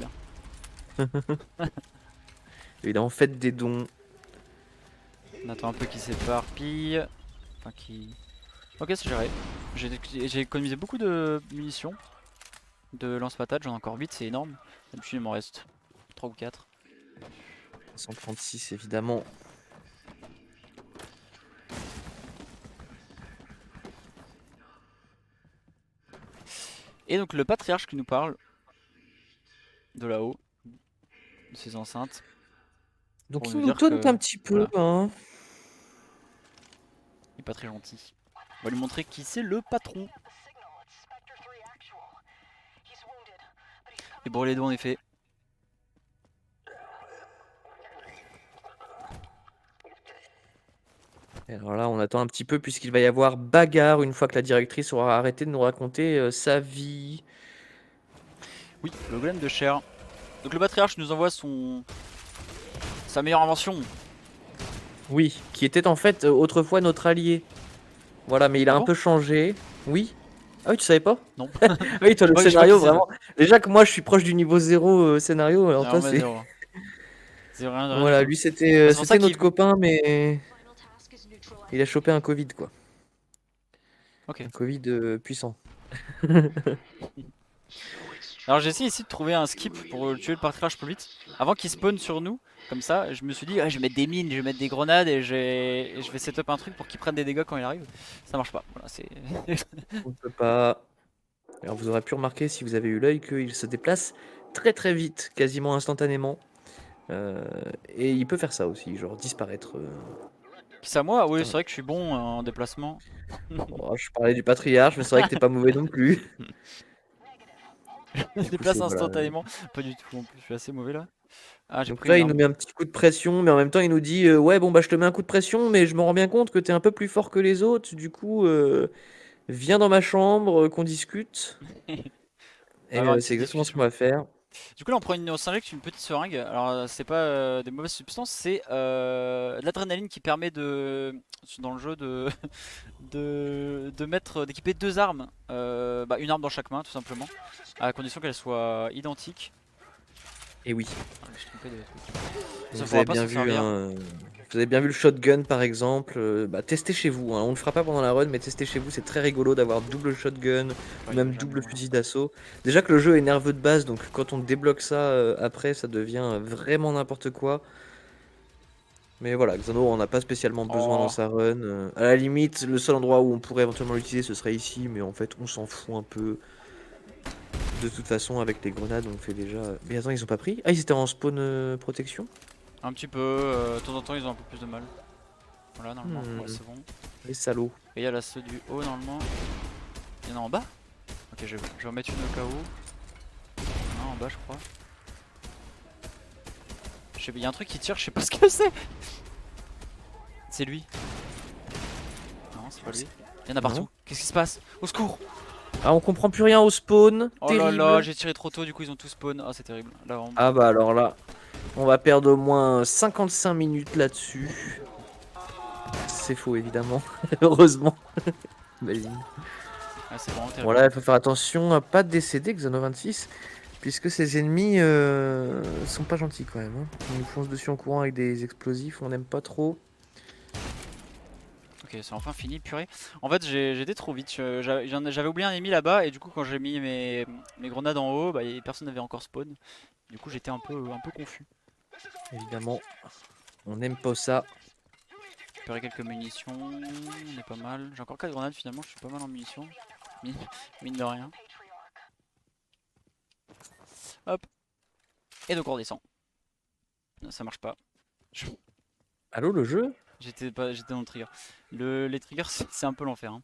bien. Évidemment, faites des dons. On attend un peu qu'il s'éparpille. Enfin, qui. Ok, c'est géré. J'ai économisé beaucoup de munitions de lance-patate, j'en ai encore 8, c'est énorme. D'habitude, il m'en reste 3 ou 4. 136, évidemment. Et donc, le patriarche qui nous parle de là-haut, de ces enceintes, Donc pour il nous nous dire taunte que un petit peu, voilà, hein. il est pas très gentil. On va lui montrer qui c'est le patron. Et brûler les deux en effet. Et alors là, on attend un petit peu puisqu'il va y avoir bagarre une fois que la directrice aura arrêté de nous raconter sa vie. Oui, le golem de chair. Donc le patriarche nous envoie sa meilleure invention. Oui, qui était en fait autrefois notre allié. Voilà, mais il a Ah un bon? peu changé. Oui. Ah oui, tu savais pas? Non. Oui, toi, Je le sais pas scénario, qui c'est. vraiment. Déjà que moi, je suis proche du niveau 0 scénario, alors Alors toi, on va c'est. zéro. C'est rien Voilà, du tout. lui C'est c'était pour ça c'était notre qu'il. copain, mais il a chopé un Covid, quoi. Ok. Un Covid puissant. Alors j'ai essayé ici de trouver un skip pour tuer le partrage plus vite. Avant qu'il spawn sur nous, comme ça, je me suis dit, ah, je vais mettre des mines, je vais mettre des grenades et je vais setup un truc pour qu'il prenne des dégâts quand il arrive. Ça marche pas. Voilà, c'est. On ne peut pas. Alors vous aurez pu remarquer si vous avez eu l'œil qu'il se déplace très très vite, quasiment instantanément. Euh, et il peut faire ça aussi, genre disparaître. Qui ça moi? Oui, c'est Putain. vrai que je suis bon en déplacement. Oh, je parlais du patriarche, mais c'est vrai que t'es pas mauvais non plus. Je me Du coup, déplace c'est voilà. instantanément. Pas du tout en plus, je suis assez mauvais là. Ah, j'ai Donc pris une là, il nous arme. met un petit coup de pression, mais en même temps, il nous dit ouais, bon, bah, je te mets un coup de pression, mais je me rends bien compte que t'es un peu plus fort que les autres. Du coup, viens dans ma chambre, qu'on discute. On va Et avoir une c'est petite exactement ce qu'on discussion. va faire. Du coup là on prend on s'injecte une petite seringue. Alors c'est pas des mauvaises substances, c'est de l'adrénaline qui permet dans le jeu de mettre d'équiper deux armes, bah, une arme dans chaque main tout simplement, à condition qu'elles soient identiques. Et oui. Ah, je me suis trompé de truc. Donc, Ça vous pourra avez pas bien s'en vu, servir. hein, vous avez bien vu le shotgun par exemple. Bah, testez chez vous, hein. On le fera pas pendant la run, mais testez chez vous. C'est très rigolo d'avoir double shotgun ou J'arriverai même jamais double moi. fusil d'assaut. Déjà que le jeu est nerveux de base, donc quand on débloque ça après, ça devient vraiment n'importe quoi. Mais voilà, Xano, on n'a pas spécialement besoin dans Oh, sa run. À la limite, le seul endroit où on pourrait éventuellement l'utiliser, ce serait ici, mais en fait, on s'en fout un peu. De toute façon, avec les grenades, on fait déjà. Mais attends, ils ont pas pris? Ah, ils étaient en spawn protection? un petit peu, de temps en temps ils ont un peu plus de mal. Voilà normalement, ouais Hmm, c'est bon. les salauds. Et il y a là ceux du haut normalement. Il y en a en bas? Ok je vais en mettre une au cas où. Il y en a un en bas je crois. Il y a un truc qui tire, je sais pas ce que c'est. C'est lui. Non, c'est pas lui. Il y en a Non. partout. Qu'est-ce qui se passe? Au secours! Ah, on comprend plus rien au spawn. Oh là là, Terrible. j'ai tiré trop tôt, du coup ils ont tous spawn. Ah, c'est terrible. Là, vraiment. Ah bah alors là, on va perdre au moins 55 minutes là-dessus. C'est faux évidemment. Heureusement. Imagine. Ah, c'est vraiment terrible. Voilà, il faut faire attention à pas décéder Xano26. Puisque ces ennemis sont pas gentils quand même, hein. Ils nous foncent dessus en courant avec des explosifs, on n'aime pas trop. Ok, c'est enfin fini, purée. En fait, j'ai été trop vite. J'avais oublié un ennemi là-bas, et du coup, quand j'ai mis mes grenades en haut, bah, personne n'avait encore spawn. Du coup, j'étais un peu confus. Évidemment, on n'aime pas ça. Récupérer quelques munitions, on est pas mal. J'ai encore 4 grenades finalement, je suis pas mal en munitions. Mine, mine de rien. Hop. Et donc on redescend. Ça marche pas. Je- Allô, le jeu? J'étais dans le trigger. Les triggers, c'est un peu l'enfer, hein.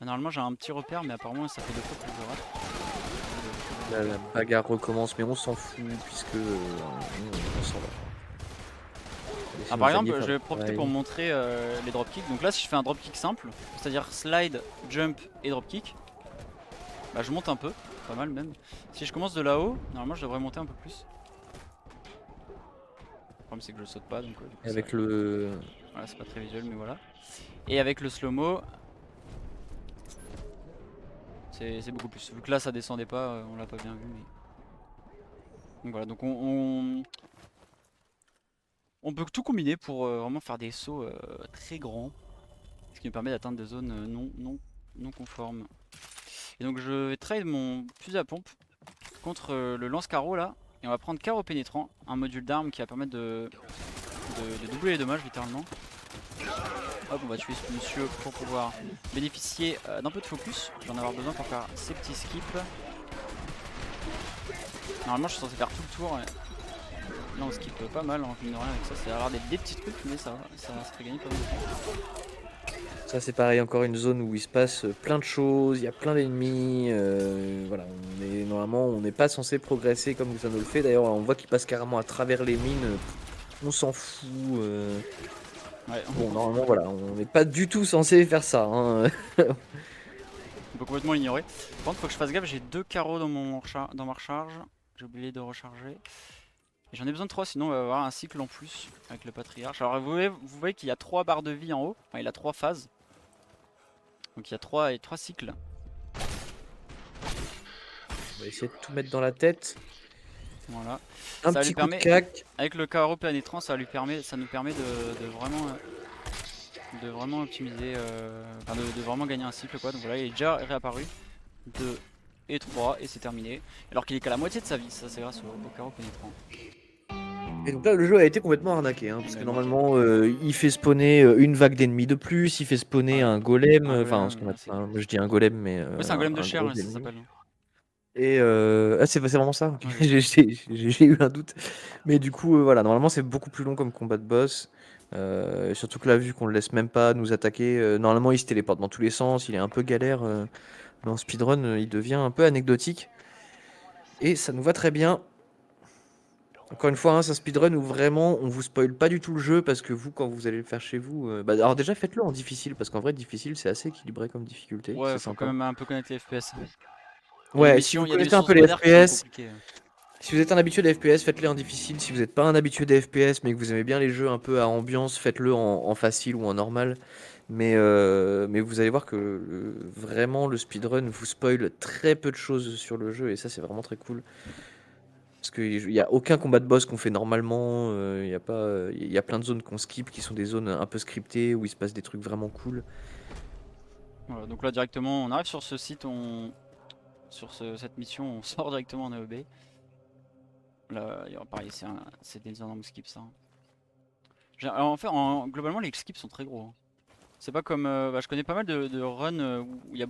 Normalement, j'ai un petit repère, mais apparemment, ça fait 2 fois que je le rate. La bagarre recommence, mais on s'en fout, puisque on s'en va. Laissez Ah, par nos alliés exemple, faire je le vais profiter travail. pour montrer les dropkicks. Donc là, si je fais un dropkick simple, c'est-à-dire slide, jump et dropkick, bah je monte un peu, pas mal même. Si je commence de là-haut, normalement, je devrais monter un peu plus. Le problème, c'est que je saute pas, donc du coup, Et avec le... voilà, c'est pas très visuel, mais voilà. Et avec le slow-mo, c'est beaucoup plus. Vu que là, ça descendait pas, on l'a pas bien vu. Mais... Donc voilà, donc on peut tout combiner pour vraiment faire des sauts très grands. Ce qui me permet d'atteindre des zones non conformes. Et donc je vais trade mon fusil à pompe contre le lance-carreau là. Et on va prendre carreau pénétrant, un module d'arme qui va permettre de doubler les dommages littéralement. Hop, on va tuer ce monsieur pour pouvoir bénéficier d'un peu de focus. Je vais en avoir besoin pour faire ces petits skips. Normalement je suis censé faire tout le tour. Là on skip pas mal en mine de rien avec ça. Ça a l'air d'être des petits trucs mais ça fait gagner pas mal de temps. Ça c'est pareil, encore une zone où il se passe plein de choses, il y a plein d'ennemis, voilà, normalement on n'est pas censé progresser comme Xano le fait, d'ailleurs on voit qu'il passe carrément à travers les mines, on s'en fout. Ouais, Bon normalement voilà, on n'est pas du tout censé faire ça, hein. on peut complètement l'ignorer. Par contre, faut que je fasse gaffe, j'ai 2 carreaux dans ma recharge. J'ai oublié de recharger. Et j'en ai besoin de 3, sinon on va avoir un cycle en plus avec le patriarche. Alors vous voyez qu'il y a 3 barres de vie en haut, enfin il a 3 phases. Donc il y a 3 cycles. On va essayer de tout mettre dans la tête. Voilà. Un Ça lui petit coup de permet, cac. avec le carreau pénétrant, ça nous permet de vraiment optimiser, enfin de vraiment gagner un cycle quoi. Donc voilà, il est déjà réapparu. 2 et 3 et c'est terminé. Alors qu'il est qu'à la moitié de sa vie, ça c'est grâce au carreau pénétrant. Et donc là, le jeu a été complètement arnaqué, hein, parce Il que a manqué. normalement, il fait spawner une vague d'ennemis de plus, il fait spawner Ouais. un golem, Un enfin, golem, ce qu'on appelle, c'est- moi je dis un golem, mais Oui, c'est un golem de un gros chair, ça ennemi. s'appelle. Et ah, c'est vraiment ça. Ok. Ouais, oui. J'ai eu un doute. Mais du coup, voilà, normalement, c'est beaucoup plus long comme combat de boss. Surtout que là, vu qu'on le laisse même pas nous attaquer, normalement, il se téléporte dans tous les sens, il est un peu galère. Mais en speedrun, il devient un peu anecdotique. Et ça nous va très bien. Encore une fois, hein, c'est un speedrun où vraiment on vous spoil pas du tout le jeu parce que vous, quand vous allez le faire chez vous, bah, alors déjà faites-le en difficile parce qu'en vrai, difficile c'est assez équilibré comme difficulté, Ouais, c'est faut quand sympa. même un peu connaître les FPS. Ouais, si vous Il y a des connaissez un missions peu les secondaires qui sont FPS, compliquées. si vous êtes un habitué des FPS, faites-les en difficile. Si vous n'êtes pas un habitué des FPS mais que vous aimez bien les jeux un peu à ambiance, faites-le en facile ou en normal. Mais vous allez voir que vraiment le speedrun vous spoil très peu de choses sur le jeu et ça c'est vraiment très cool. Parce qu'il n'y a aucun combat de boss qu'on fait normalement, il y a pas, il y a plein de zones qu'on skip qui sont des zones un peu scriptées où il se passe des trucs vraiment cool. Voilà, donc là directement, on arrive sur ce site, cette mission, on sort directement en AEB. Là, pareil, c'est des énormes skips ça. En fait, globalement, les skips sont très gros, hein. C'est pas comme, bah, je connais pas mal de runs où il y a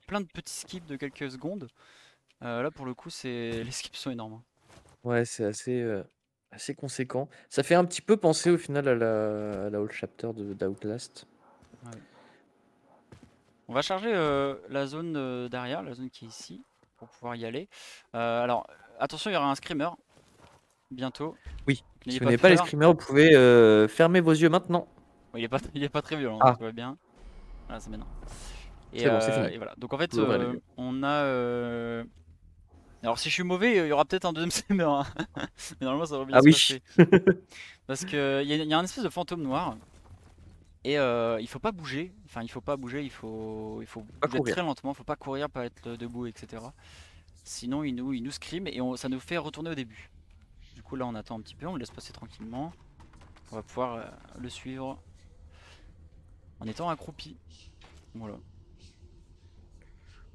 plein de petits skips de quelques secondes. Là, pour le coup, les skips sont énormes, hein. Ouais, c'est assez conséquent. Ça fait un petit peu penser au final à la whole chapter d'Outlast. Ouais. On va charger la zone derrière, la zone qui est ici, pour pouvoir y aller. Alors, attention, il y aura un screamer bientôt. Oui, si N'ayez vous pas n'avez pas les peur. screamers, vous pouvez fermer vos yeux maintenant. Bon, il est pas très violent, hein, Ah, tout va bien. Voilà, c'est maintenant. c'est bon, c'est fini. Et voilà. Donc en fait, Vous ouvrez les yeux. on a. Alors si je suis mauvais, il y aura peut-être un deuxième screamer, hein. Mais normalement, ça va bien Ah se oui. passer. Parce que il y a un espèce de fantôme noir. Et il faut pas bouger. Enfin, il faut pas bouger. Il faut Pas bouger courir. très lentement. Faut pas courir, pas être debout, etc. Sinon, il nous scream et ça nous fait retourner au début. Du coup, là, on attend un petit peu. On le laisse passer tranquillement. On va pouvoir le suivre en étant accroupi. Voilà.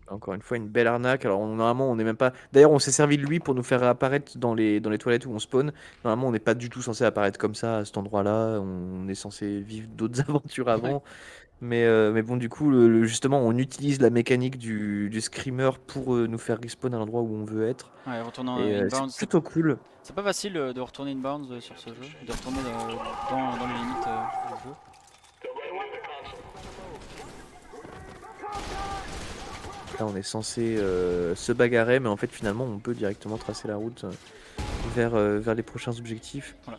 Encore une fois, une belle arnaque. Alors, normalement, on n'est même pas. D'ailleurs, on s'est servi de lui pour nous faire apparaître dans les toilettes où on spawn. Normalement, on n'est pas du tout censé apparaître comme ça à cet endroit-là. On est censé vivre d'autres aventures Ouais. avant. Mais bon, du coup, justement, on utilise la mécanique du screamer pour nous faire respawn à l'endroit où on veut être. Ouais, retourner en Et c'est inbound, plutôt cool. c'est pas facile de retourner inbound sur ce jeu, de retourner dans les limites du jeu. Là, on est censé se bagarrer, mais en fait, finalement, on peut directement tracer la route vers les prochains objectifs. Voilà.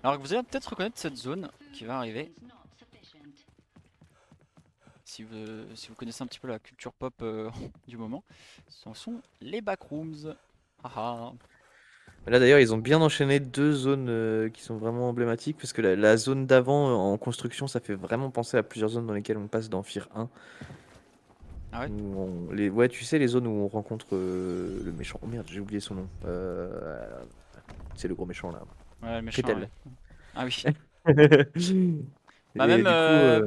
Alors que vous allez peut-être reconnaître cette zone qui va arriver. Si vous connaissez un petit peu la culture pop du moment, ce sont les backrooms. Ah ah. Là d'ailleurs, ils ont bien enchaîné deux zones qui sont vraiment emblématiques, parce que la zone d'avant en construction, ça fait vraiment penser à plusieurs zones dans lesquelles on passe dans Fear 1. Ah ouais? Ouais, tu sais, les zones où on rencontre le méchant. Oh merde, j'ai oublié son nom. C'est le gros méchant là. Ouais, le méchant, ouais. Ketel. Ah oui. Bah Et du coup,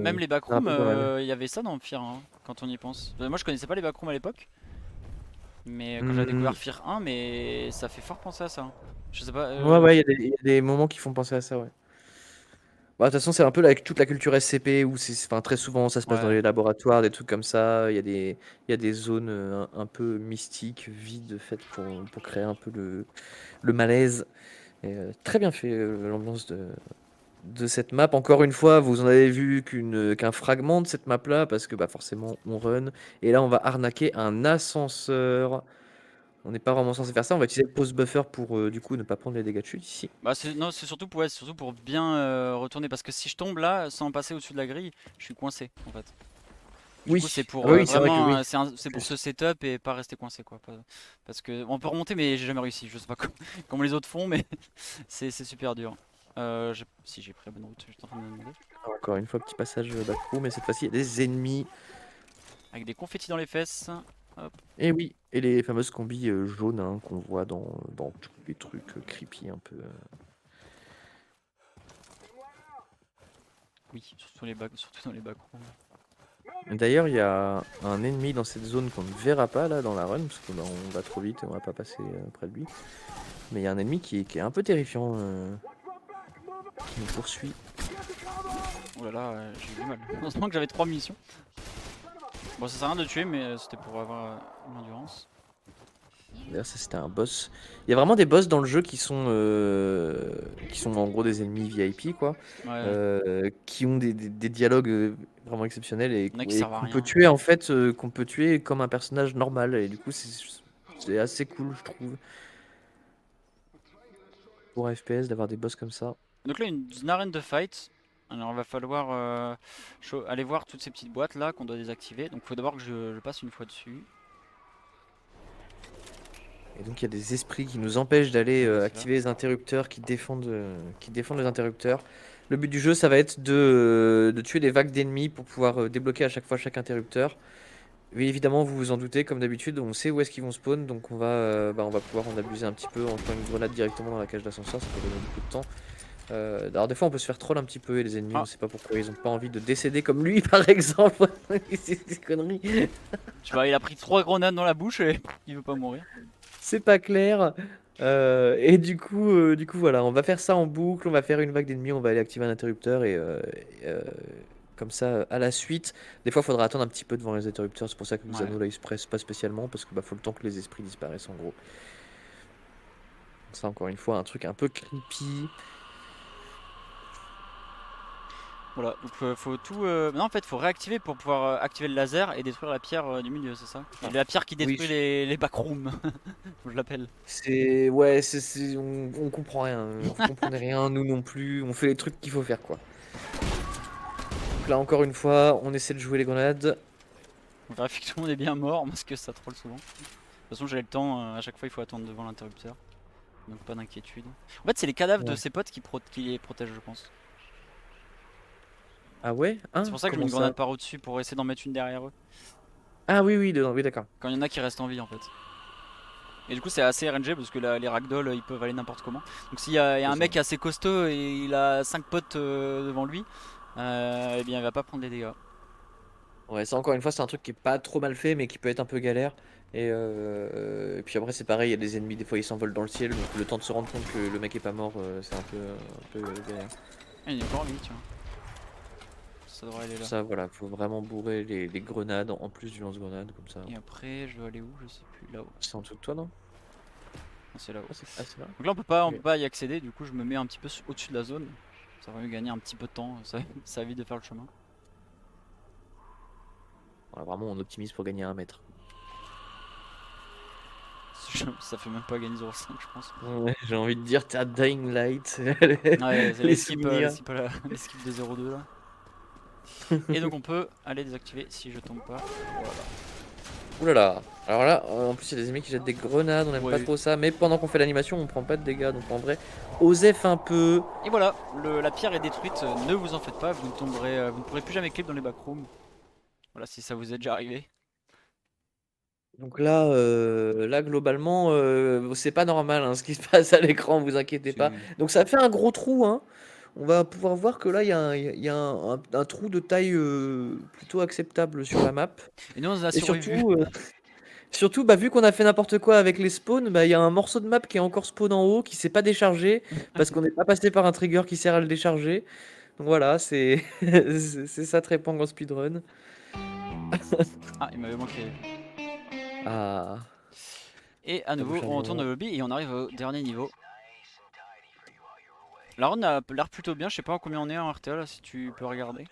même les ça backrooms, rappelle pas mal. il y avait ça dans Fear 1, quand on y pense. Moi je connaissais pas les backrooms à l'époque, mais quand j'avais Hmm, découvert Fear 1, mais ça fait fort penser à ça, hein. Je sais pas, ouais, ouais, il y a des moments qui font penser à ça, ouais. Bah, de toute façon, c'est un peu toute la culture SCP où enfin, très souvent ça se passe dans ouais. les laboratoires, des trucs comme ça. Il y a des zones un peu mystiques, vides, faites pour créer un peu le malaise. Et, très bien fait l'ambiance de cette map. Encore une fois, vous en avez vu qu'un fragment de cette map-là, parce que bah, forcément on run. Et là, on va arnaquer un ascenseur. On n'est pas vraiment censé faire ça. On va utiliser le pause buffer pour du coup ne pas prendre les dégâts de chute ici. Bah non, c'est surtout pour, ouais, c'est surtout pour bien retourner, parce que si je tombe là sans passer au-dessus de la grille, je suis coincé en fait. Du coup, c'est Oui, ah pour bah oui, c'est vrai que vraiment, oui. c'est pour Plus. se setup et pas rester coincé quoi. Parce que on peut remonter, mais j'ai jamais réussi. Je sais pas comment les autres font, mais c'est super dur. Si j'ai pris la bonne route, je suis en train de me demander. Encore une fois, petit passage backroom, mais cette fois-ci, il y a des ennemis. Avec des confettis dans les fesses. Et oui, et les fameuses combis jaunes hein, qu'on voit dans tous les trucs creepy un peu. Oui, surtout dans les backrooms. D'ailleurs, il y a un ennemi dans cette zone qu'on ne verra pas là dans la run, parce qu'on on va trop vite et on va pas passer près de lui. Mais il y a un ennemi qui est un peu terrifiant, qui nous poursuit. Oh là là, j'ai eu du mal. Heureusement que j'avais 3 munitions. Bon, ça sert à rien de tuer, mais c'était pour avoir l'endurance. D'ailleurs, ça c'était un boss. Il y a vraiment des boss dans le jeu qui sont en gros des ennemis VIP, quoi, Ouais, qui ont des dialogues vraiment exceptionnels il y en a qui servent à qu'on peut rien. tuer en fait, qu'on peut tuer comme un personnage normal. Et du coup, c'est assez cool, je trouve, pour un FPS d'avoir des boss comme ça. Donc là, une arène de fight. Alors, il va falloir aller voir toutes ces petites boîtes là qu'on doit désactiver. Donc, il faut d'abord que je passe une fois dessus. Et donc il y a des esprits qui nous empêchent d'aller Ouais, c'est là. activer les interrupteurs qui défendent les interrupteurs. Le but du jeu, ça va être de tuer des vagues d'ennemis pour pouvoir débloquer à chaque fois chaque interrupteur. Oui, évidemment, vous vous en doutez, comme d'habitude, on sait où est-ce qu'ils vont spawn, donc on va pouvoir en abuser un petit peu en jouant une grenade directement dans la cage d'ascenseur, ça peut donner beaucoup de temps. Alors des fois, on peut se faire troll un petit peu et les ennemis, on Ah, sait pas pourquoi ils ont pas envie de décéder comme lui, par exemple. C'est des conneries. tu vois, il a pris 3 grenades dans la bouche et il veut pas mourir. C'est pas clair. Et du coup, voilà, on va faire ça en boucle, on va faire une vague d'ennemis, on va aller activer un interrupteur comme ça, à la suite. Des fois, il faudra attendre un petit peu devant les interrupteurs, c'est pour ça que les Ouais. anneaux là ils se pressent pas spécialement parce que faut le temps que les esprits disparaissent en gros. Ça, encore une fois, un truc un peu creepy. Voilà, donc faut tout. Non, en fait, faut réactiver pour pouvoir activer le laser et détruire la pierre du milieu, c'est ça? Ah, Et la pierre qui oui, détruit les backrooms, je l'appelle. ouais, on comprend rien, vous comprenez rien, nous non plus, on fait les trucs qu'il faut faire quoi. Donc là, encore une fois, on essaie de jouer les grenades. On vérifie que tout le monde est bien mort parce que ça troll souvent. De toute façon, j'ai le temps, à chaque fois il faut attendre devant l'interrupteur. Donc pas d'inquiétude. En fait, c'est les cadavres de Ouais. ses potes qui les protègent, je pense. Ah ouais? C'est Hein? pour ça que je mets Comment une grenade ça? par au-dessus pour essayer d'en mettre une derrière eux. Ah oui, oui, oui, d'accord. Quand il y en a qui restent en vie en fait. Et du coup, c'est assez RNG parce que les ragdolls ils peuvent aller n'importe comment. Donc s'il y a C'est un ça. mec assez costaud et il a 5 potes devant lui, eh bien il va pas prendre les dégâts. Ouais, ça encore une fois, c'est un truc qui est pas trop mal fait, mais qui peut être un peu galère. Et puis après, c'est pareil, il y a des ennemis, des fois ils s'envolent dans le ciel, donc le temps de se rendre compte que le mec est pas mort, c'est un peu galère. Ah, il est encore en vie, tiens. Ça devrait aller Pour là. ça, voilà, faut vraiment bourrer les grenades en plus du lance-grenade, comme ça. Et après, je dois aller où? Je sais plus. Là-haut. C'est en dessous de toi, non? Non, c'est là-haut. C'est là? Donc là, on Ok. peut pas y accéder. Du coup, je me mets un petit peu au-dessus de la zone. Ça va me gagner un petit peu de temps. Ça évite de faire le chemin. Voilà, vraiment, on optimise pour gagner 1 mètre. Ça fait même pas gagner 0,5, je pense. Ouais, j'ai envie de dire, t'as Dying Light, Ouais, c'est les l'esquive souvenirs. l'esquive de 0,2 là. Et donc, on peut aller désactiver si je tombe pas. Voilà. Ouh là là. Alors là, en plus, il y a des ennemis qui jettent des grenades, on aime pas Ouais. trop ça, mais pendant qu'on fait l'animation, on prend pas de dégâts, donc en vrai, osef un peu. Et voilà, la pierre est détruite. Ne vous en faites pas, vous ne pourrez plus jamais clip dans les backrooms. Voilà, si ça vous est déjà arrivé. Donc là, globalement, c'est pas normal hein, ce qui se passe à l'écran, vous inquiétez pas. Donc ça fait un gros trou, hein. On va pouvoir voir que là, il y a un trou de taille plutôt acceptable sur la map. Et nous, on a Et survécu. surtout, bah, vu qu'on a fait n'importe quoi avec les spawns, bah, il y a un morceau de map qui est encore spawn en haut, qui s'est pas déchargé, parce qu'on n'est pas passé par un trigger qui sert à le décharger. Donc voilà, c'est c'est ça Trépang en speedrun. Ah, il m'avait manqué. Ah, Et à ça nouveau, bouge un on retourne dans moment. le lobby et on arrive au dernier niveau. La run a l'air plutôt bien. Je sais pas à combien on est en RTA là, si tu peux regarder.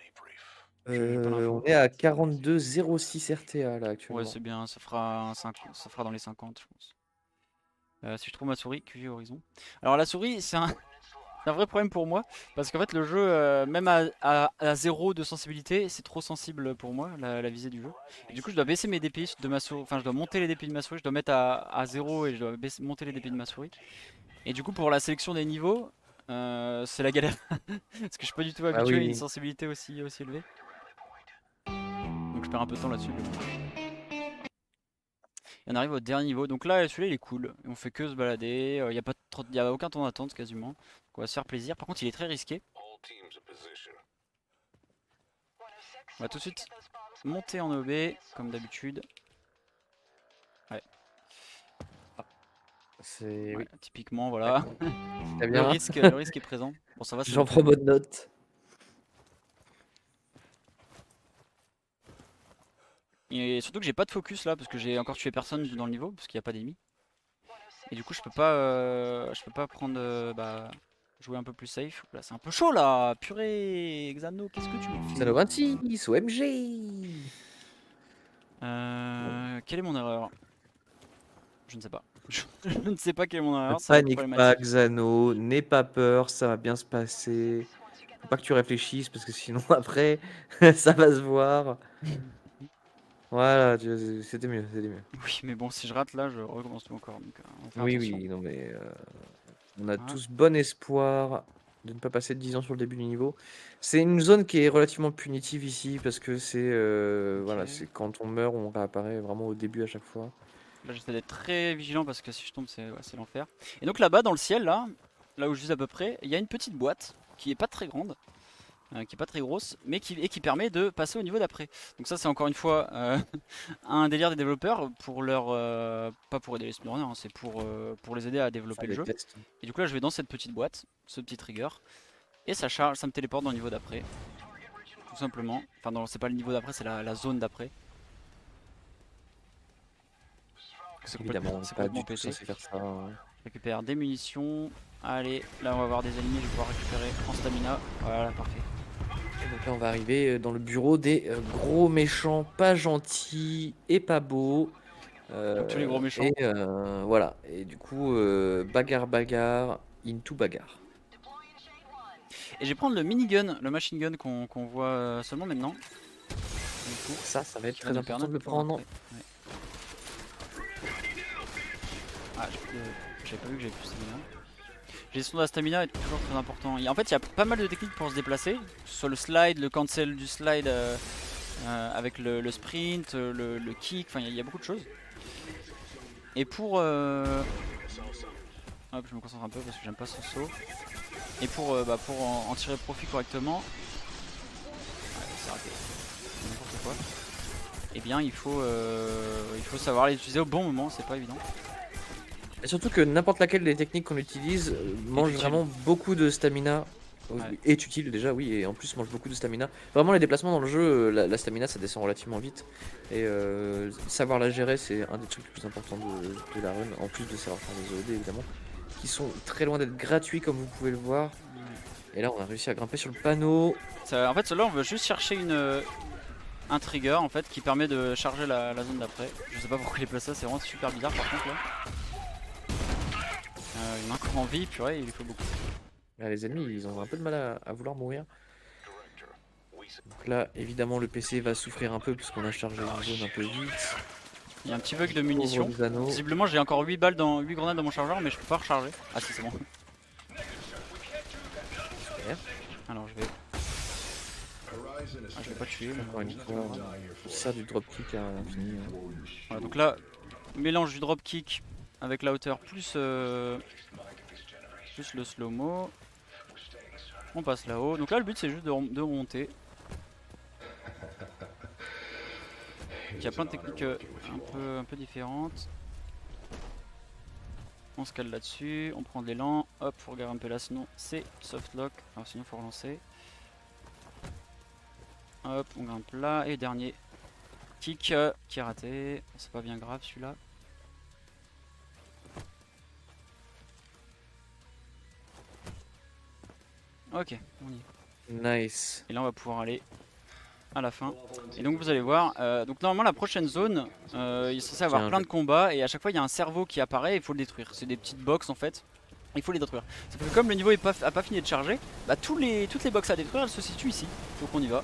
J'ai pas l'info. On est à 42,06 RTA là Ouais, actuellement. c'est bien. Ça fera dans les 50, je pense. Si je trouve ma souris, QG Horizon. Alors la souris, c'est un vrai problème pour moi. Parce qu'en fait, le jeu, même à 0 de sensibilité, c'est trop sensible pour moi, la visée du jeu. Et du coup, je dois baisser mes DPI de ma souris. Enfin, je dois monter les DPI de ma souris. Je dois mettre à 0 et je dois monter les DPI de ma souris. Et du coup, pour la sélection des niveaux, c'est la galère. Parce que je suis pas du tout Ah habitué à une oui. sensibilité aussi élevée. Donc je perds un peu de temps là-dessus. Mais bon. Et on arrive au dernier niveau. Donc là, celui-là, il est cool. On fait que se balader. Il n'y a aucun temps d'attente quasiment. Donc on va se faire plaisir. Par contre, il est très risqué. On va tout de suite monter en OB, comme d'habitude. Ouais, C'est oui, typiquement, voilà. très Le bien. risque est présent. Bon, ça va, c'est J'en le prends bonne note. Et surtout que j'ai pas de focus là, parce que j'ai encore tué personne dans le niveau, parce qu'il n'y a pas d'ennemis. Et du coup, je peux pas prendre, jouer un peu plus safe. Là, c'est un peu chaud là. Purée, Xano, qu'est-ce que tu me fais? Xano 26, OMG. Quelle est mon erreur? Je ne sais pas. Je ne sais pas quelle est mon Ne erreur, ça va être panique pas, problématique. Xano, n'aie pas peur, ça va bien se passer. Faut pas que tu réfléchisses parce que sinon après, ça va se voir. Voilà, c'était mieux, c'était mieux. Oui, mais bon, si je rate là, je recommence tout encore. Donc, on va faire Oui, attention. oui, non mais on a Voilà. tous bon espoir de ne pas passer de 10 ans sur le début du niveau. C'est une zone qui est relativement punitive ici parce que c'est voilà, Ok. c'est quand on meurt, on réapparaît vraiment au début à chaque fois. Là, j'essaie d'être très vigilant parce que si je tombe, c'est l'enfer. Et donc là-bas, dans le ciel, là où je vise à peu près, il y a une petite boîte qui est pas très grande, qui est pas très grosse, mais qui permet de passer au niveau d'après. Donc ça, c'est encore une fois un délire des développeurs pour pas pour aider les speedrunners, hein, c'est pour les aider à développer Faire le des jeu. tests. Et du coup là, je vais dans cette petite boîte, ce petit trigger, et ça charge, ça me téléporte dans le niveau d'après, tout simplement. Enfin, non, c'est pas le niveau d'après, c'est la zone d'après. Évidemment, C'est pas complètement du tout pété. censé faire ça, hein. Récupère des munitions. Allez, là on va avoir des ennemis, je vais pouvoir récupérer en stamina. Voilà, parfait. Et donc là, on va arriver dans le bureau des gros méchants, pas gentils et pas beaux. Comme tous les gros méchants. Et voilà. Et du coup, bagarre, bagarre, into bagarre. Et je vais prendre le minigun, le machine gun qu'on voit seulement maintenant. Du coup, Ça va être qui va très nous important de le pouvoir prendre. après. Ouais. Ah, j'avais pas vu que j'avais plus de stamina. Gestion de la stamina est toujours très important. En fait, il y a pas mal de techniques pour se déplacer. Que ce soit le slide, le cancel du slide avec le sprint, le kick, enfin il y a beaucoup de choses. Et pour... Hop, je me concentre un peu parce que j'aime pas ce saut. Et pour en tirer profit correctement... Ouais, c'est raté. N'importe quoi. Eh bien, il faut savoir l'utiliser au bon moment, c'est pas évident. Et surtout que n'importe laquelle des techniques qu'on utilise mange utile. vraiment beaucoup de stamina. Ouais. Est utile déjà, oui, et en plus mange beaucoup de stamina. Vraiment, les déplacements dans le jeu, la stamina ça descend relativement vite. Et savoir la gérer, c'est un des trucs les plus importants de la run, en plus de savoir faire des OD évidemment, qui sont très loin d'être gratuits comme vous pouvez le voir. Et là, on a réussi à grimper sur le panneau. En fait, cela on veut juste chercher un trigger en fait qui permet de charger la zone d'après. Je sais pas pourquoi il est placé, c'est vraiment super bizarre par contre là. Il y en a encore en vie, purée, il lui faut beaucoup. Là, les ennemis, ils ont un peu de mal à vouloir mourir. Donc là, évidemment, le PC va souffrir un peu parce qu'on a chargé une zone un peu vite. Il y a un petit bug de munitions. Pauvre Xano. Visiblement, j'ai encore 8 grenades dans mon chargeur, mais je peux pas recharger. Ah si, c'est bon. Super. Alors je vais. Ah, je vais pas tuer. Encore une fois, on sert du dropkick à l'infini. Voilà, donc là, mélange du dropkick avec la hauteur plus le slow-mo. On passe là-haut. Donc là, le but c'est juste de remonter. Il y a plein de techniques un peu différentes. On se cale là-dessus, on prend de l'élan, hop, faut regarder un peu là, sinon c'est soft lock, alors sinon faut relancer. Hop, on grimpe là, et dernier kick qui est raté, c'est pas bien grave celui-là. Ok, on y est. Nice. Et là on va pouvoir aller à la fin. Et donc vous allez voir, donc normalement la prochaine zone, il est censé avoir plein de combats et à chaque fois il y a un cerveau qui apparaît et il faut le détruire. C'est des petites box en fait, il faut les détruire. Sauf que comme le niveau a pas fini de charger, bah toutes les box à détruire elles se situent ici. Donc on y va.